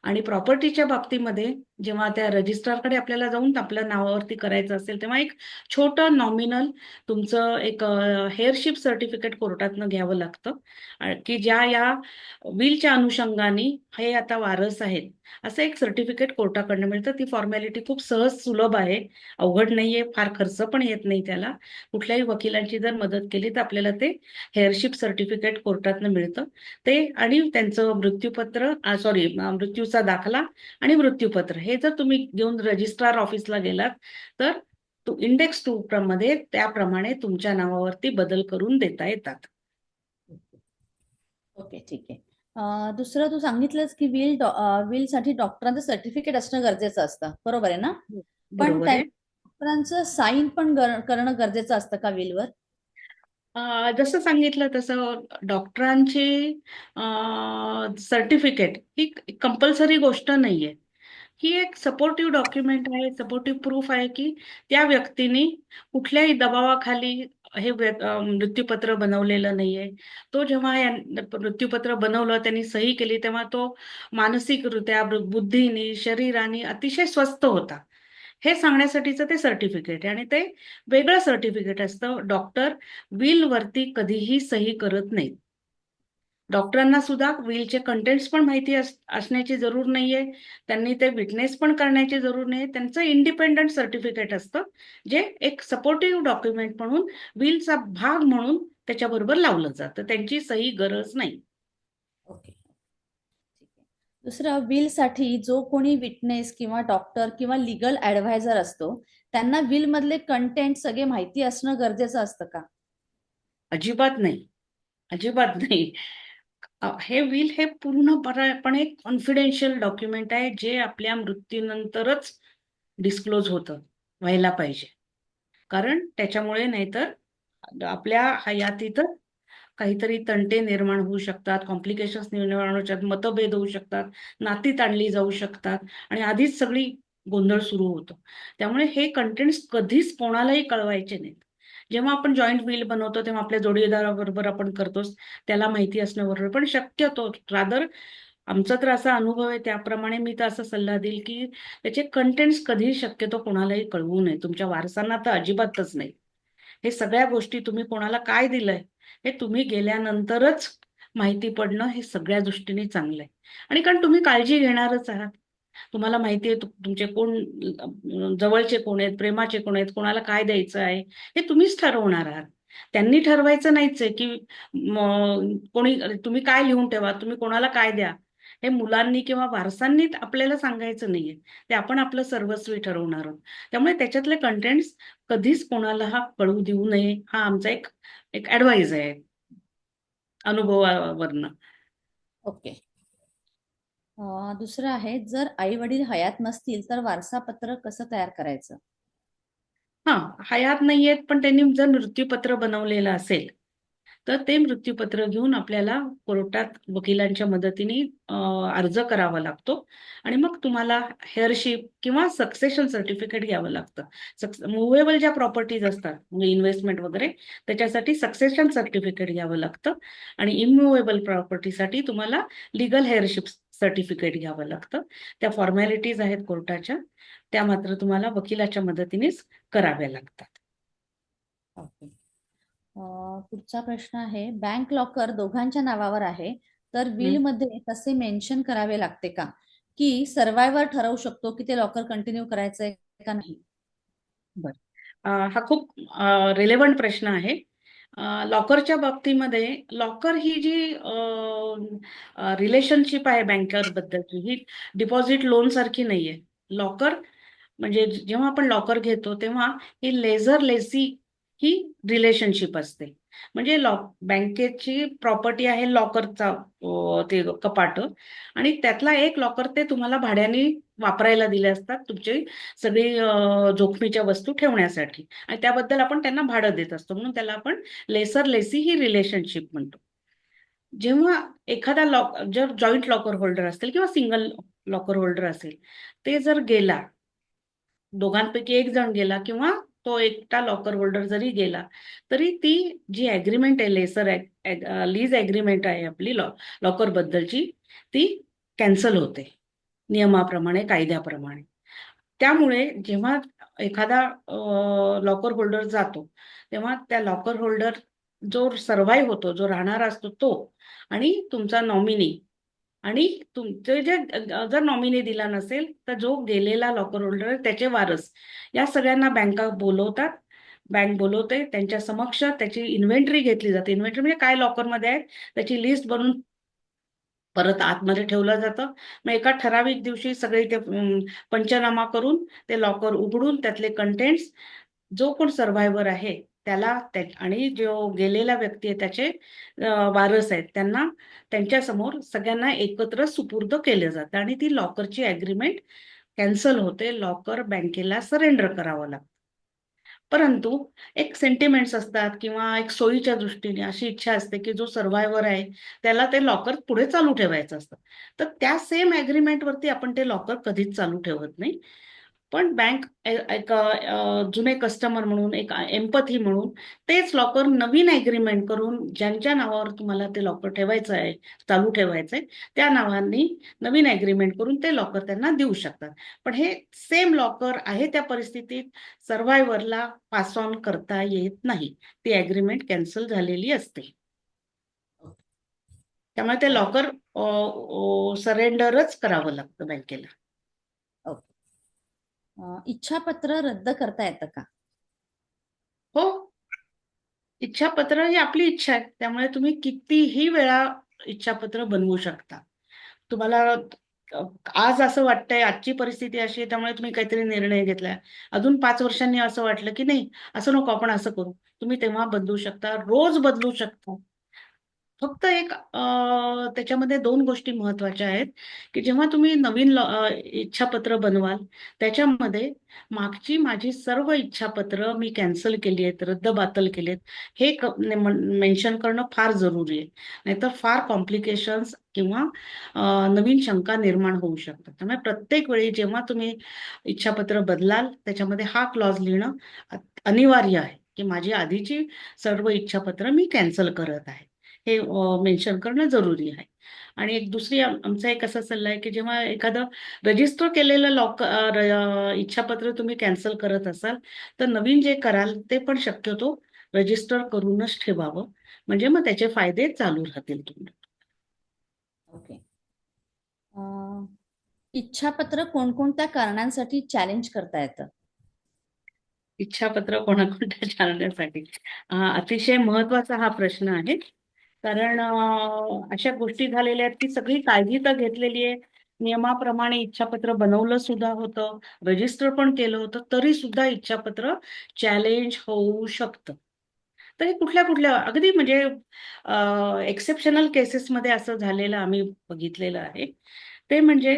आणि प्रॉपर्टीच्या बाबतीमध्ये जेव्हा त्या रजिस्ट्रारकडे आपल्याला जाऊन आपल्या नावावरती करायचं असेल तेव्हा एक छोटं नॉमिनल तुमचं एक हेअरशिप सर्टिफिकेट कोर्टातनं घ्यावं लागतं की ज्या या विलच्या अनुषंगाने हे आता वारस आहेत असं एक सर्टिफिकेट कोर्टाकडनं मिळतं. ती फॉर्मॅलिटी खूप सहज सुलभ आहे, अवघड नाहीये, फार खर्च पण येत नाही त्याला. कुठल्याही वकिलांची जर मदत केली तर आपल्याला ते हेअरशिप सर्टिफिकेट कोर्टातनं मिळतं. ते आणि त्यांचं मृत्यूपत्र, सॉरी, मृत्यूचा दाखला आणि मृत्यूपत्र हे जर तुम्ही घेऊन रजिस्ट्रार ऑफिसला गेलात तर इंडेक्स 2 मध्ये त्याप्रमाणे तुमच्या नावावरती बदल करून देता येतात. ओके, ठीक आहे. दुसरं, तू सांगितलंस की विल साठी डॉक्टरांचं सर्टिफिकेट असणं गरजेचं असतं, बरोबर आहे ना? पण बरोबर त्या आहे. डॉक्टरांचं साईन पण करणं गरजेचं असतं का विलवर? जसं सांगितलं तसं डॉक्टरांची सर्टिफिकेट ही कंपल्सरी गोष्ट नाहीये. ही एक सपोर्टिव्ह डॉक्युमेंट आहे, सपोर्टिव्ह प्रूफ आहे की त्या व्यक्तीने कुठल्याही दबावाखाली मृत्यूपत्र बनवलेलं नाहीये. तो जेव्हा मृत्यूपत्र बनवलं, त्यांनी सही केली, तेव्हा तो मानसिकरित्या, बुद्धीने, शरीराने अतिशय स्वस्थ होता. हे सांगण्यासाठीचं ते सर्टिफिकेट आहे आणि ते वेगळं सर्टिफिकेट असतं. डॉक्टर विल वरती कधीही सही करत नाहीत. डॉक्टरांना सुद्धा विलचे कंटेंट्स पण माहिती असण्याची जरूर नाहीये. त्यांनी ते विटनेस पण करण्याची जरूर नाही. त्यांचं इंडिपेंडंट सर्टिफिकेट असतं, जे एक सपोर्टिव्ह डॉक्युमेंट म्हणून, विलचा भाग म्हणून त्याच्याबरोबर लावलं जातं. त्यांची सही गरज नाही. ओके, ठीक आहे. दुसरं, विल साठी जो कोणी विटनेस किंवा डॉक्टर किंवा लिगल ऍडवायझर असतो, त्यांना विल मधले कंटेंट सगळे माहिती असणं गरजेचं असतं का? अजिबात नाही, अजिबात नाही. हे विल हे पूर्णपणे कॉन्फिडेन्शियल डॉक्युमेंट आहे, जे आपल्या मृत्यूनंतरच डिस्क्लोज व्हायला पाहिजे. कारण त्याच्यामुळे नाहीतर आपल्या हयातीतच काहीतरी तंटे निर्माण होऊ शकतात, कॉम्प्लिकेशन्स निर्माण होऊ शकतात, मतभेद होऊ शकतात, नाती ताणली जाऊ शकतात आणि आधीच सगळी गोंधळ सुरू होतो. त्यामुळे हे कंटेंट्स कधीच कोणालाही कळवायचे नाहीत. जेव्हा आपण जॉईंट विल बनवतो, तेव्हा आपल्या जोडीदाराबरोबर आपण करतोच, त्याला माहिती असणं बरोबर. पण शक्यतो रादर, आमचा तर असा अनुभव आहे, त्याप्रमाणे मी तर असा सल्ला देईल की त्याचे कंटेंट्स कधीही शक्यतो कोणालाही कळवू नये. तुमच्या वारसांना तर अजिबातच नाही. हे सगळ्या गोष्टी तुम्ही कोणाला काय दिलंय हे तुम्ही गेल्यानंतरच माहिती पडणं हे सगळ्या दृष्टीने चांगलं आहे. आणि कारण तुम्ही काळजी घेणारच आहात. तुम्हाला माहिती आहे तुमचे कोण जवळचे कोण आहेत, प्रेमाचे कोण आहेत, कोणाला काय द्यायचं आहे हे तुम्हीच ठरवणार आहात. त्यांनी ठरवायचं नाहीच आहे की कोणी तुम्ही काय लिहून ठेवा, तुम्ही कोणाला काय द्या. हे मुलांनी किंवा वारसांनी आपल्याला सांगायचं नाहीये. ते आपण आपलं सर्वस्वी ठरवणार आहोत. त्यामुळे त्याच्यातले कंटेंट्स कधीच कोणाला कळू देऊ नये, हा आमचा एक एक ऍडवाइस आहे अनुभवावरनं. ओके. दुसरं आहे, जर आई वडील हयात नसतील तर वारसापत्र कसं तयार करायचं? हा, हयात नाहीयेत पण त्यांनी जर मृत्यूपत्र बनवलेलं असेल, तर ते मृत्यूपत्र घेऊन आपल्याला कोर्टात वकिलांच्या मदतीने अर्ज करावा लागतो आणि मग तुम्हाला हेअरशिप किंवा सक्सेशन सर्टिफिकेट घ्यावं लागतं. मुव्हेबल ज्या प्रॉपर्टीज असतात, म्हणजे इन्व्हेस्टमेंट वगैरे, त्याच्यासाठी सक्सेशन सर्टिफिकेट घ्यावं लागतं आणि इममुव्हेबल प्रॉपर्टीसाठी तुम्हाला लिगल हेअरशिप सर्टिफिकेट घ्यावं लागतं. त्या फॉर्मॅलिटीज आहेत कोर्टाच्या, त्या मात्र तुम्हाला वकिलाच्या मदतीनेच कराव्या लागतात. ओके. पुढचा प्रश्न आहे, बँक लॉकर दोघांच्या नावावर आहे, तर विल मध्ये तसे मेन्शन करावे लागते का, की सर्वायवर ठरवू शकतो की ते लॉकर कंटिन्यू करायचंय का नाही? बर, हा खूप रिलेव्हंट प्रश्न आहे. लॉकरच्या बाबतीमध्ये, लॉकर ही जी रिलेशनशिप आहे बँकेबद्दलची, ही डिपॉझिट लोन सारखी नाहीये. लॉकर म्हणजे जेव्हा आपण लॉकर घेतो तेव्हा ही लेझर लेसी ही रिलेशनशिप असते. म्हणजे बँकेची प्रॉपर्टी आहे लॉकरचा, ते कपाट, आणि त्यातला एक लॉकर ते तुम्हाला भाड्याने वापरायला दिले असतात, तुमची सगळी जोखमीच्या वस्तू ठेवण्यासाठी, आणि त्याबद्दल आपण त्यांना भाडं देत असतो, म्हणून त्याला आपण लेसर लेसी ही रिलेशनशिप म्हणतो. जेव्हा एखादा जर जॉईंट लॉकर होल्डर असेल किंवा सिंगल लॉकर होल्डर असेल, ते जर गेला, दोघांपैकी एक जण गेला किंवा तो एकटा लॉकर होल्डर जरी गेला, तरी ती जी ऍग्रीमेंट आहे, लीज ऍग्रीमेंट आहे आपली लॉकर बद्दलची, ती कॅन्सल होते नियमाप्रमाणे, कायद्याप्रमाणे. त्यामुळे जेव्हा एखादा लॉकर होल्डर जातो, तेव्हा त्या लॉकर होल्डर जो सर्व्हाइव्ह होतो, जो राहणारा असतो तो, आणि तुमचा नॉमिनी, आणि तुमचे जे जर नॉमिनी दिला नसेल तर जो गेलेला लॉकर होल्डर त्याचे वारस, या सगळ्यांना बँका बोलवतात. बँक बोलवते, त्यांच्या समक्ष त्याची इन्व्हेंटरी घेतली जाते. इन्व्हेंटरी म्हणजे काय लॉकरमध्ये आहे त्याची लिस्ट बनवून परत आतमध्ये ठेवलं जातं. मग एका ठराविक दिवशी सगळे ते पंचनामा करून ते लॉकर उघडून त्यातले कंटेंट्स, जो कोण सर्व्हायव्हर आहे त्याला, आणि जो गेलेला व्यक्ती आहे त्याचे वारस आहेत त्यांना, त्यांच्या समोर सगळ्यांना एकत्र सुपूर्द केलं जातं आणि ती लॉकरची ऍग्रीमेंट कॅन्सल होते. लॉकर बँकेला सरेंडर करावं लागतं. परंतु एक सेंटिमेंट्स असतात किंवा एक सोयीच्या दृष्टीने अशी इच्छा असते की जो सर्व्हायव्हर आहे त्याला ते लॉकर पुढे चालू ठेवायचं असतं, तर त्या सेम ऍग्रीमेंट वरती आपण ते लॉकर कधीच चालू ठेवत नाही. पण बँक एक जुने कस्टमर म्हणून, एक एम्पथी म्हणून तेच लॉकर नवीन ॲग्रीमेंट करून ज्यांच्या नावावर तुम्हाला ते लॉकर ठेवायचं आहे, चालू ठेवायचं आहे, त्या नावांनी नवीन ॲग्रीमेंट करून ते लॉकर त्यांना देऊ शकतात. पण हे सेम लॉकर आहे त्या परिस्थितीत सर्व्हायव्हरला पास ऑन करता येत नाही. ती ॲग्रीमेंट कॅन्सल झालेली असते. त्यामुळे ते लॉकर सरेंडरच करावं लागतं बँकेला. ओके. इच्छापत्र रद्द करता येतं का? हो, इच्छापत्र ही आपली इच्छा आहे. त्यामुळे तुम्ही कितीही वेळा इच्छापत्र बनवू शकता. तुम्हाला आज असं वाटतंय, आजची परिस्थिती अशी आहे, त्यामुळे तुम्ही काहीतरी निर्णय घेतलाय. अजून 5 वर्षांनी असं वाटलं, की नाही असं नको, आपण असं करू. तुम्ही तेव्हा बदलू शकता, रोज बदलू शकता. फक्त एक त्याच्यामध्ये 2 गोष्टी महत्त्वाच्या आहेत, की जेव्हा तुम्ही नवीन इच्छापत्र बनवाल, त्याच्यामध्ये मागची माझी सर्व इच्छापत्र मी कॅन्सल केली आहेत, रद्द-बातल केली आहेत, हे मेन्शन करणं फार जरुरी आहे. नाहीतर फार कॉम्प्लिकेशन्स किंवा नवीन शंका निर्माण होऊ शकतात. त्यामुळे प्रत्येक वेळी जेव्हा तुम्ही इच्छापत्र बदलाल, त्याच्यामध्ये हा क्लॉज लिहिणं अनिवार्य आहे, की माझी आधीची सर्व इच्छापत्र मी कॅन्सल करत आहे. हे मेन्शन करणं जरुरी आहे. आणि एक दुसरी आमचा एक असा सल्ला आहे, की जेव्हा एखादं रजिस्टर केलेलं इच्छापत्र तुम्ही कॅन्सल करत असाल, तर नवीन जे कराल ते पण शक्यतो रजिस्टर करूनच ठेवावं. म्हणजे मग त्याचे फायदे चालू राहतील तुम्हाला. ओके. इच्छापत्र कोणकोणत्या कारणांसाठी चॅलेंज करता येतं? इच्छापत्र कोणाकोणत्या चालण्यासाठी? अतिशय महत्वाचा हा प्रश्न आहे. कारण अशा गोष्टी झालेल्या आहेत, की सगळी काळजी तर घेतलेली आहे. नियमाप्रमाणे इच्छापत्र बनवलं सुद्धा होतं, रजिस्टर पण केलं होतं, तरी सुद्धा इच्छापत्र चॅलेंज होऊ शकतं. तर हे कुठल्या-कुठल्या अगदी म्हणजे एक्सेप्शनल केसेसमध्ये असं झालेलं आम्ही बघितलेलं आहे. ते म्हणजे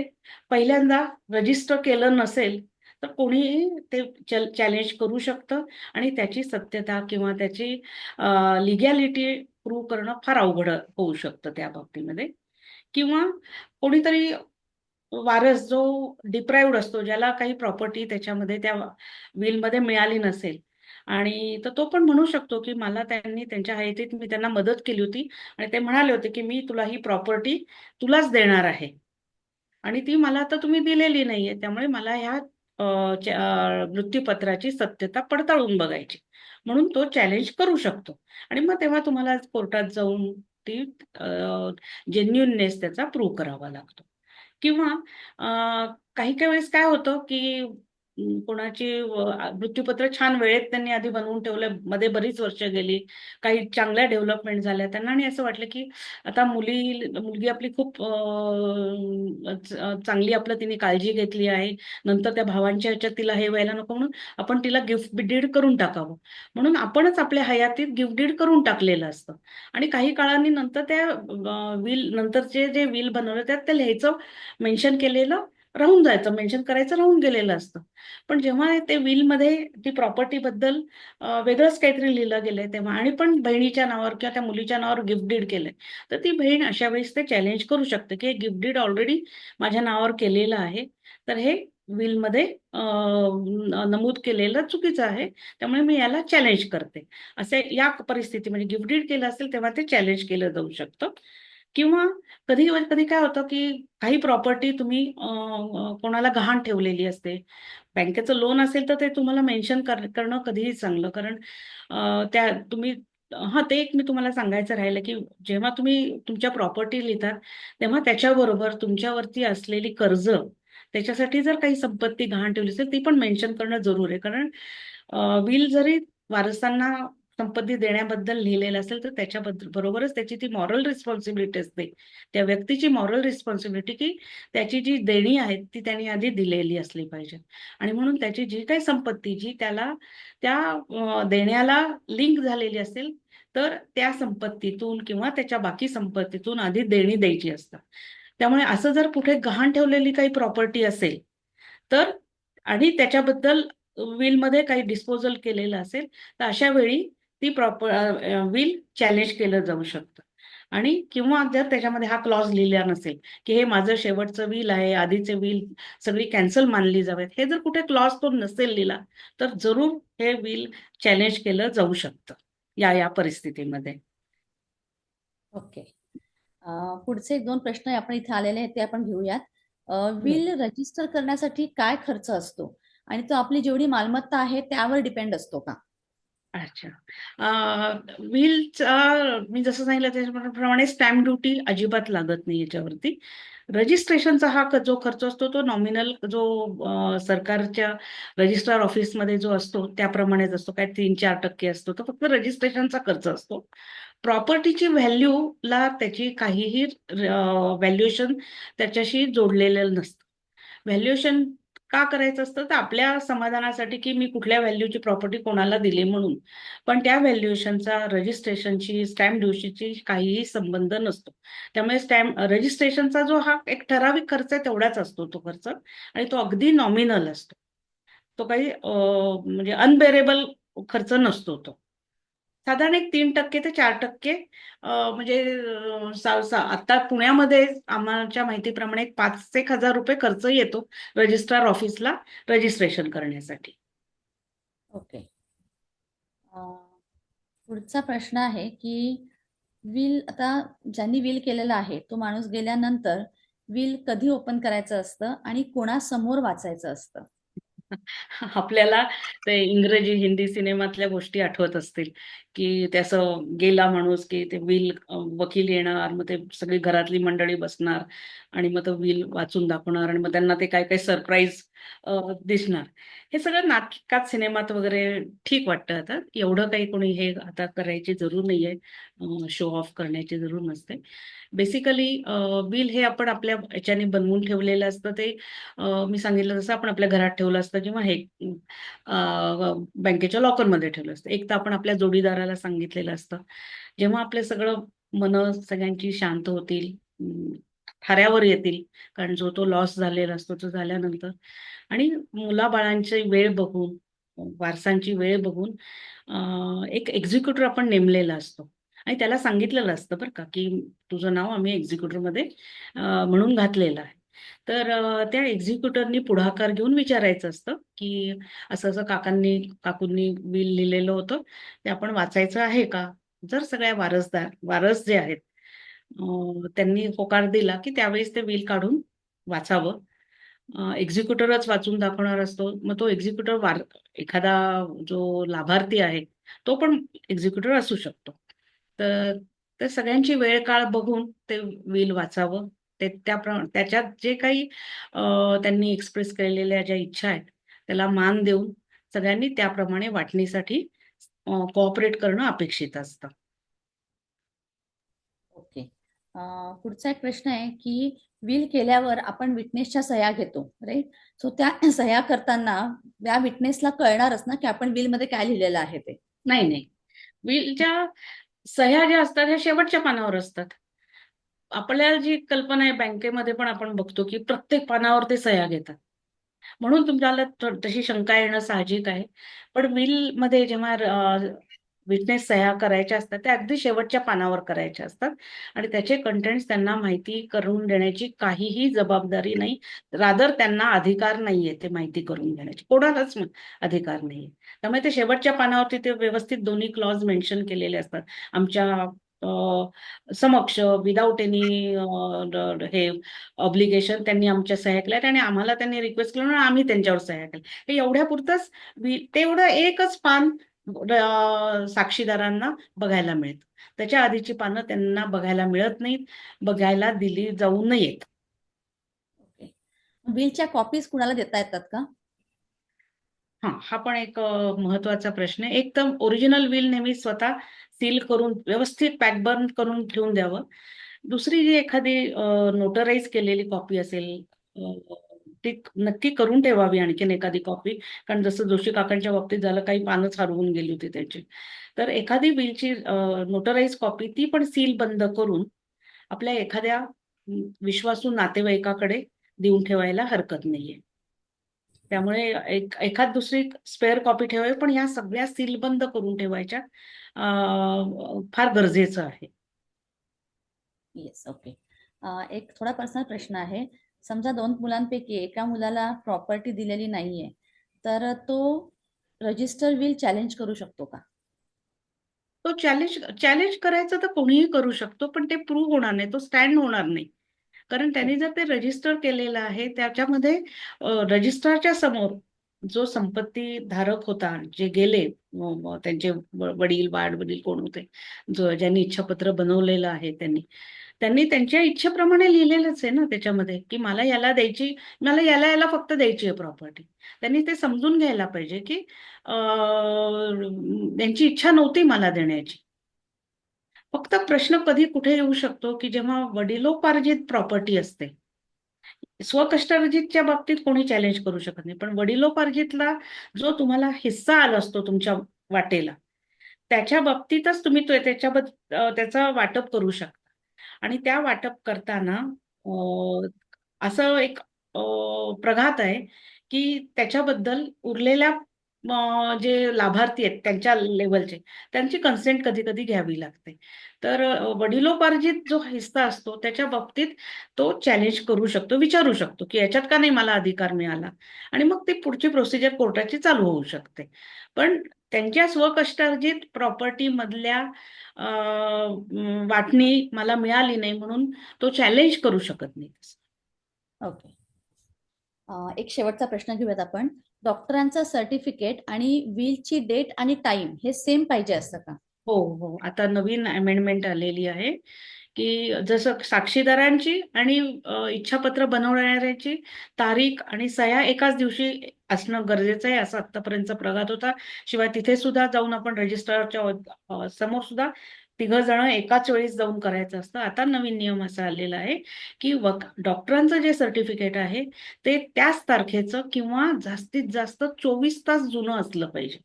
पहिल्यांदा रजिस्टर केलं नसेल, तर कोणीही ते चॅलेंज करू शकतं आणि त्याची सत्यता किंवा त्याची लिगॅलिटी प्रूव्ह करणं फार अवघड होऊ शकतं त्या बाबतीमध्ये. किंवा कोणीतरी वारस जो डिप्राइव्हड असतो, ज्याला काही प्रॉपर्टी त्याच्यामध्ये त्या विलमध्ये मिळाली नसेल आणि तर तो पण म्हणू शकतो, की मला त्यांनी त्यांच्या हयातीत मी त्यांना मदत केली होती आणि ते म्हणाले होते, की मी तुला ही प्रॉपर्टी तुलाच देणार आहे आणि ती मला आता तुम्ही दिलेली नाहीये. त्यामुळे मला ह्या मृत्यूपत्राची सत्यता पडताळून बघायची. म्हणून तो चॅलेंज करू शकतो आणि मग तेव्हा तुम्हाला कोर्टात जाऊन ती जेन्युइननेस त्याचा प्रूव्ह करावा लागतो. किंवा काही-काही वेळेस काय होतं, की कोणाची मृत्यूपत्र छान वेळेत त्यांनी आधी बनवून ठेवलं, मध्ये बरीच वर्ष गेली. काही चांगल्या डेव्हलपमेंट झाल्या. त्यांना आणि असं वाटलं, की आता मुलगी आपली खूप चांगली आपलं तिने काळजी घेतली आहे. नंतर त्या भावांच्या ह्याच्यात तिला हे व्हायला नको म्हणून आपण तिला गिफ्ट डीड करून टाकावं. म्हणून आपणच आपल्या हयातीत गिफ्ट डीड करून टाकलेलं असतं आणि काही काळाने नंतर त्या विल नंतरचे जे विल बनवलं त्यात ते लिहायचं मेन्शन केलेलं राहून जायचं, मेन्शन करायचं राहून गेलेलं असतं. पण जेव्हा ते विलमध्ये ती प्रॉपर्टीबद्दल वेगळंच काहीतरी लिहिलं गेलंय तेव्हा आणि पण बहिणीच्या नावावर किंवा त्या मुलीच्या नावावर गिफ्ट डीड केलंय, तर ती बहीण अशा वेळेस ते चॅलेंज करू शकते, की हे गिफ्ट डीड ऑलरेडी माझ्या नावावर केलेलं आहे. तर हे विलमध्ये नमूद केलेलं चुकीचं आहे. त्यामुळे मी याला चॅलेंज करते. असे या परिस्थिती म्हणजे गिफ्ट डीड केलं असेल तेव्हा ते चॅलेंज केलं जाऊ शकतं. किंवा कधी काय होतं, की काही प्रॉपर्टी तुम्ही कोणाला गहाण ठेवलेली असते. बँकेचं लोन असेल तर ते तुम्हाला मेन्शन करणं कधीही चांगलं. कारण त्या तुम्ही हां, ते एक मी तुम्हाला सांगायचं राहिलं, की जेव्हा तुम्ही तुमच्या प्रॉपर्टी लिहितात, तेव्हा त्याच्याबरोबर तुमच्यावरती असलेली कर्ज, त्याच्यासाठी जर काही संपत्ती गहाण ठेवली असेल, ती पण मेन्शन करणं जरूर आहे. कारण विल जरी वारसांना संपत्ती देण्याबद्दल लिहिलेलं असेल, तर बरोबरच त्याची ती मॉरल रिस्पॉन्सिबिलिटी असते. त्या व्यक्तीची मॉरल रिस्पॉन्सिबिलिटी, की त्याची जी देणी आहे, ती त्यांनी आधी दिलेली असली पाहिजे. आणि म्हणून त्याची जी काही संपत्ती जी त्याला त्या देण्याला लिंक झालेली असेल, तर त्या संपत्तीतून किंवा त्याच्या बाकी संपत्तीतून आधी देणी द्यायची असतात. त्यामुळे असं जर कुठे गहाण ठेवलेली काही प्रॉपर्टी असेल, तर आणि त्याच्याबद्दल विलमध्ये काही डिस्पोजल केलेलं असेल, तर अशा वेळी ती विल चॅलेंज केलं जाऊ शकतं. आणि किंवा जर त्याच्यामध्ये हा क्लॉज लिहिला नसेल की हे माझं शेवटचं विल आहे, आधीचे विल सगळी कॅन्सल मानली जावेत, हे जर कुठे क्लॉज तो नसेल लिहिला तर जरूर हे विल चॅलेंज केलं जाऊ शकतं या परिस्थितीमध्ये. ओके. पुढचे 1-2 प्रश्न आपण इथे आलेले आहेत ते आपण घेऊयात. बरं. विल रजिस्टर करण्यासाठी काय खर्च असतो आणि तो आपली जेवढी मालमत्ता आहे त्यावर डिपेंड असतो का? अच्छा. व्हीलचा मी जसं सांगितलं त्याच्याप्रमाणे स्टॅम्प ड्युटी अजिबात लागत नाही याच्यावरती. रजिस्ट्रेशनचा हा जो खर्च असतो तो नॉमिनल जो सरकारच्या रजिस्ट्रार ऑफिसमध्ये जो असतो त्याप्रमाणेच असतो. काय 3-4% असतो. तो फक्त रजिस्ट्रेशनचा खर्च असतो. प्रॉपर्टीची व्हॅल्यूला त्याची काहीही व्हॅल्युएशन त्याच्याशी जोडलेलं नसतं. व्हॅल्युएशन का करायचं असतं तर आपल्या समाधानासाठी की मी कुठल्या व्हॅल्यूची प्रॉपर्टी कोणाला दिली म्हणून. पण त्या व्हॅल्युएशनचा रजिस्ट्रेशनची स्टॅम्प ड्युटीची काहीही संबंध नसतो. त्यामुळे स्टॅम्प रजिस्ट्रेशनचा जो हा एक ठराविक खर्च आहे तेवढाच असतो तो खर्च आणि तो अगदी नॉमिनल असतो. तो काही म्हणजे अनबेरेबल खर्च नसतो तो. साधारण एक 3% ते 4% म्हणजे आता पुण्यामध्ये आमच्या माहितीप्रमाणे एक 5,000-1,000 रुपये खर्च येतो रजिस्ट्रार ऑफिसला रजिस्ट्रेशन करण्यासाठी. ओके. पुढचा प्रश्न आहे की विल आता ज्यांनी विल केलेलं आहे तो माणूस गेल्यानंतर विल कधी ओपन करायचं असतं आणि कोणासमोर वाचायचं असतं? आपल्याला ते इंग्रजी, हिंदी सिनेमातल्या गोष्टी आठवत असतील, की त्याचं गेला माणूस, की ते विल वकील येणार, मग ते सगळी घरातली मंडळी बसणार आणि मग तो विल वाचून दाखवणार आणि मग त्यांना ते काय-काय सरप्राईज दिसणार. हे सगळं नाटकात, सिनेमात वगैरे ठीक वाटतं आता. एवढं काही कोणी हे आता करायची जरूर नाहीये. शो ऑफ करण्याची जरूर नसते. बेसिकली बिल हे आपण आपल्या ह्याच्याने बनवून ठेवलेलं असतं ते मी सांगितलं जसं आपण आपल्या घरात ठेवलं असतं किंवा हे बँकेच्या लॉकरमध्ये ठेवलं असतं. एक तर आपण आपल्या जोडीदाराला सांगितलेलं असतं. जेव्हा आपलं सगळं मनं सगळ्यांची शांत होतील, थाऱ्यावर येतील, कारण जो तो लॉस झालेला असतो तो झाल्यानंतर आणि मुलाबाळांची वेळ बघून, वारसांची वेळ बघून एक एक्झिक्युटिव्ह आपण नेमलेला असतो आणि त्याला सांगितलेलं असतं बरं का, की तुझं नाव आम्ही एक्झिक्युटिव्हमध्ये म्हणून घातलेलं आहे. तर त्या एक्झिक्युटिव्हनी पुढाकार घेऊन विचारायचं असतं, की असं-असं काकूंनी बिल लिहिलेलं होतं, ते आपण वाचायचं आहे का? जर सगळ्या वारस जे आहेत त्यांनी होकार दिला, की त्यावेळेस ते बिल काढून वाचावं. एक्झिक्युटिव्हच वाचून दाखवणार असतो. मग तो एक्झिक्युटिव्ह एखादा जो लाभार्थी आहे, तो पण एक्झिक्युटिव्ह असू शकतो. तर तर सगळ्यांची वेळ काळ बघून ते विल वाचावं. ते त्याच्यात जे काही त्यांनी एक्सप्रेस केलेल्या ज्या इच्छा आहेत, त्याला मान देऊन सगळ्यांनी त्याप्रमाणे वाटणीसाठी कोऑपरेट करणं अपेक्षित असतं. ओके. पुढचा एक प्रश्न आहे की विल केल्यावर आपण विटनेसच्या सह्या घेतो, राईट? सो त्या सह्या करताना या विटनेसला कळणारच ना की आपण विल मध्ये काय लिहिलेलं आहे ते. नाही, नाही. विलच्या सह्या ज्या असतात, ह्या शेवटच्या पानावर असतात. आपल्याला जी कल्पना आहे बँकेमध्ये पण आपण बघतो, की प्रत्येक पानावर ते सह्या घेतात. म्हणून तुम्हाला तशी शंका येणं साहजिक आहे. पण विलमध्ये जेव्हा विटनेस सह्या करायच्या असतात, त्या अगदी शेवटच्या पानावर करायच्या असतात आणि त्याचे कंटेंट्स त्यांना माहिती करून देण्याची काहीही जबाबदारी नाही. रादर त्यांना अधिकार नाहीये ते माहिती करून देण्याची. कोणालाच अधिकार नाहीये. त्यामुळे ते शेवटच्या पानावरती ते व्यवस्थित दोन्ही क्लॉज मेन्शन केलेले असतात. आमच्या समक्ष विदाऊट एनी हे ऑब्लिगेशन त्यांनी आमच्या सह्या केल्यात आणि आम्हाला त्यांनी रिक्वेस्ट केली म्हणून आम्ही त्यांच्यावर सह्या केल्या. हे एवढ्यापुरतंच तेवढं एकच पान साक्षीदारांना बघायला मिळतं. त्याच्या आधीची पानं त्यांना बघायला मिळत नाहीत, बघायला दिली जाऊ नयेत. ओके. विलच्या कॉपीज कुणाला देता येतात का? हां, हा पण एक महत्त्वाचा प्रश्न आहे. एक तर ओरिजिनल विल नेहमी स्वतः सील करून व्यवस्थित पॅक बर्न करून ठेवून द्यावं. दुसरी जी एखादी नोटराइज केलेली कॉपी असेल ती नक्की करून ठेवावी आणखीन एखादी कॉपी. कारण जसं जोशी काकांच्या बाबतीत झालं, काही पानच हरवून गेली होती त्यांची. तर एखादी विलची नोटराइज कॉपी ती पण सील बंद करून आपल्या एखाद्या विश्वासू नातेवाईकाकडे देऊन ठेवायला हरकत नाहीये. त्यामुळे एखाद दुसरी स्पेअर कॉपी ठेवावी, पण ह्या सगळ्या सीलबंद करून ठेवायच्या फार गरजेचं आहे. Yes, okay. एक थोडा पर्सनल प्रश्न आहे. समजा 2 मुलांपैकी एका मुलाला प्रॉपर्टी दिलेली नाहीये, तर तो रजिस्टर विल चॅलेंज करू शकतो का? तो चॅलेंज चॅलेंज करायचं तर कोणीही करू शकतो, पण ते प्रूव्ह होणार नाही, तो स्टँड होणार नाही. कारण त्यांनी जर ते रजिस्टर केलेलं आहे, त्याच्यामध्ये रजिस्ट्रारच्या समोर जो संपत्ती धारक होता, जे गेले, त्यांचे वडील, वाडवडील कोण होते, ज्यांनी इच्छापत्र बनवलेलं आहे, त्यांनी त्यांनी त्यांच्या इच्छेप्रमाणे लिहिलेलंच आहे ना त्याच्यामध्ये, की मला याला याला फक्त द्यायची आहे प्रॉपर्टी. त्यांनी ते समजून घ्यायला पाहिजे, की त्यांची इच्छा नव्हती मला देण्याची. फक्त प्रश्न कधी कुठे येऊ शकतो, की जेव्हा वडिलोपार्जित प्रॉपर्टी असते. स्वकष्टार्जितच्या बाबतीत कोणी चॅलेंज करू शकत नाही, पण वडिलोपार्जितला जो तुम्हाला हिस्सा आला असतो तुमच्या वाटेला, त्याच्या बाबतीतच तुम्ही त्याचा वाटप करू शकता. आणि त्या वाटप करताना असं एक प्रघात आहे, की त्याच्याबद्दल उरलेल्या जे लाभार्थी आहेत त्यांच्या लेव्हलचे, त्यांची कन्सेंट कधी-कधी घ्यावी लागते. तर वडिलोपार्जित जो हिस्सा असतो त्याच्या बाबतीत तो चॅलेंज करू शकतो, विचारू शकतो, की याच्यात का नाही मला अधिकार मिळाला? आणि मग ती पुढची प्रोसिजर कोर्टाची चालू होऊ शकते. पण त्यांच्या स्वकष्टार्जित प्रॉपर्टीमधल्या वाटणी मला मिळाली नाही म्हणून तो चॅलेंज करू शकत नाही. ओके. एक शेवटचा प्रश्न घेऊयात आपण. डॉक्टरांचं सर्टिफिकेट आणि विलची डेट आणि टाइम हे सेम पाहिजे असतं का? हो, हो. आता नवीन अमेंडमेंट आलेली आहे, की जसं साक्षीदारांची आणि इच्छापत्र बनवणाऱ्याची तारीख आणि सह्या एकाच दिवशी असणं गरजेचं आहे, असं आत्तापर्यंतचा प्रघात होता. शिवाय तिथे सुद्धा जाऊन आपण रजिस्ट्रारच्या समोर सुद्धा तिघं जण एकाच वेळेस जाऊन करायचं असतं. आता नवीन नियम असा आलेला आहे, की डॉक्टरांचं जे सर्टिफिकेट आहे, ते त्याच तारखेचं किंवा जास्तीत जास्त 24 तास जुनं असलं पाहिजे.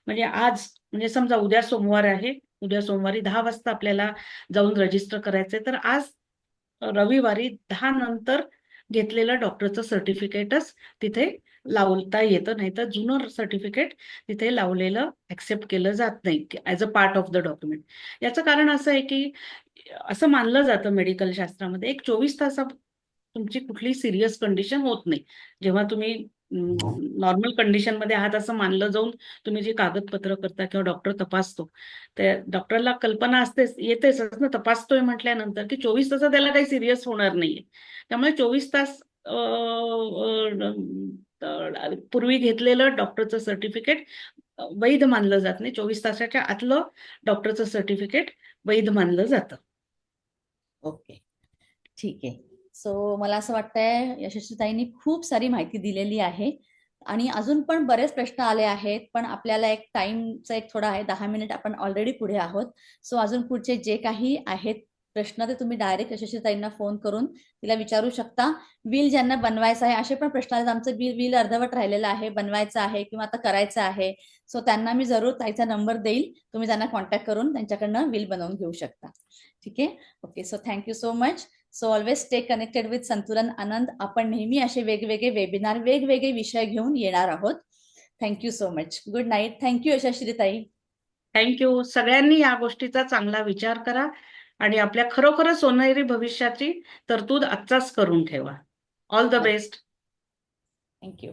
म्हणजे आज, म्हणजे समजा उद्या सोमवार आहे, उद्या सोमवारी 10 वाजता आपल्याला जाऊन रजिस्टर करायचंय, तर आज रविवारी 10 नंतर घेतलेलं डॉक्टरचं सर्टिफिकेटच तिथे लावता येतं, नाहीतर जुनं सर्टिफिकेट तिथे लावलेलं ऍक्सेप्ट केलं जात नाही as a part of the document. याचं कारण असं आहे, की असं मानलं जातं मेडिकल शास्त्रामध्ये, एक 24 तासात तुमची कुठली सिरियस कंडिशन होत नाही. जेव्हा तुम्ही नॉर्मल कंडिशनमध्ये आहात असं मानलं जाऊन तुम्ही जी कागदपत्र करता किंवा डॉक्टर तपासतो, त्या डॉक्टरला कल्पना येतेच ना, तपासतोय म्हटल्यानंतर, की 24 तासात त्याला काही सिरियस होणार नाहीये. त्यामुळे 24 तास पूर्वी घेतलेलं डॉक्टरचं सर्टिफिकेट वैध मानलं जात नाही. 24 तासाच्या आतलं डॉक्टरचं सर्टिफिकेट वैध मानलं जातं. ओके, ठीक आहे. सो मला असं वाटतंय यशस्वीताईंनी खूप सारी माहिती दिलेली आहे आणि अजून पण बरेच प्रश्न आले आहेत, पण आपल्याला एक टाइमचा एक थोडा आहे, 10 मिनिट आपण ऑलरेडी पुढे आहोत. सो अजून पुढचे जे काही आहेत प्रश्न ते तुम्ही डायरेक्ट यशस्वीताईंना फोन करून तिला विचारू शकता. बिल ज्यांना बनवायचं आहे असे पण प्रश्न आहेत, आमचं बिल अर्धवट राहिलेलं आहे, बनवायचं आहे किंवा आता करायचं आहे. सो त्यांना मी जरूर ताईचा नंबर देईल, तुम्ही त्यांना कॉन्टॅक्ट करून त्यांच्याकडनं बिल बनवून घेऊ शकता. ठीक आहे. Okay, so thank you so much. So always stay connected with संतुलन आनंद. आपण नेहमी असे वेगवेगळे वेबिनार, वेगवेगळे विषय घेऊन येणार आहोत. Thank you so much. Good night. Thank you Yashasvi Tai. Thank you. सगळ्यांनी या गोष्टीचा चांगला विचार करा आणि आपल्या खरोखरच सोनेरी भविष्याची तरतूद आजचाच करून ठेवा. All the best. थँक्यू.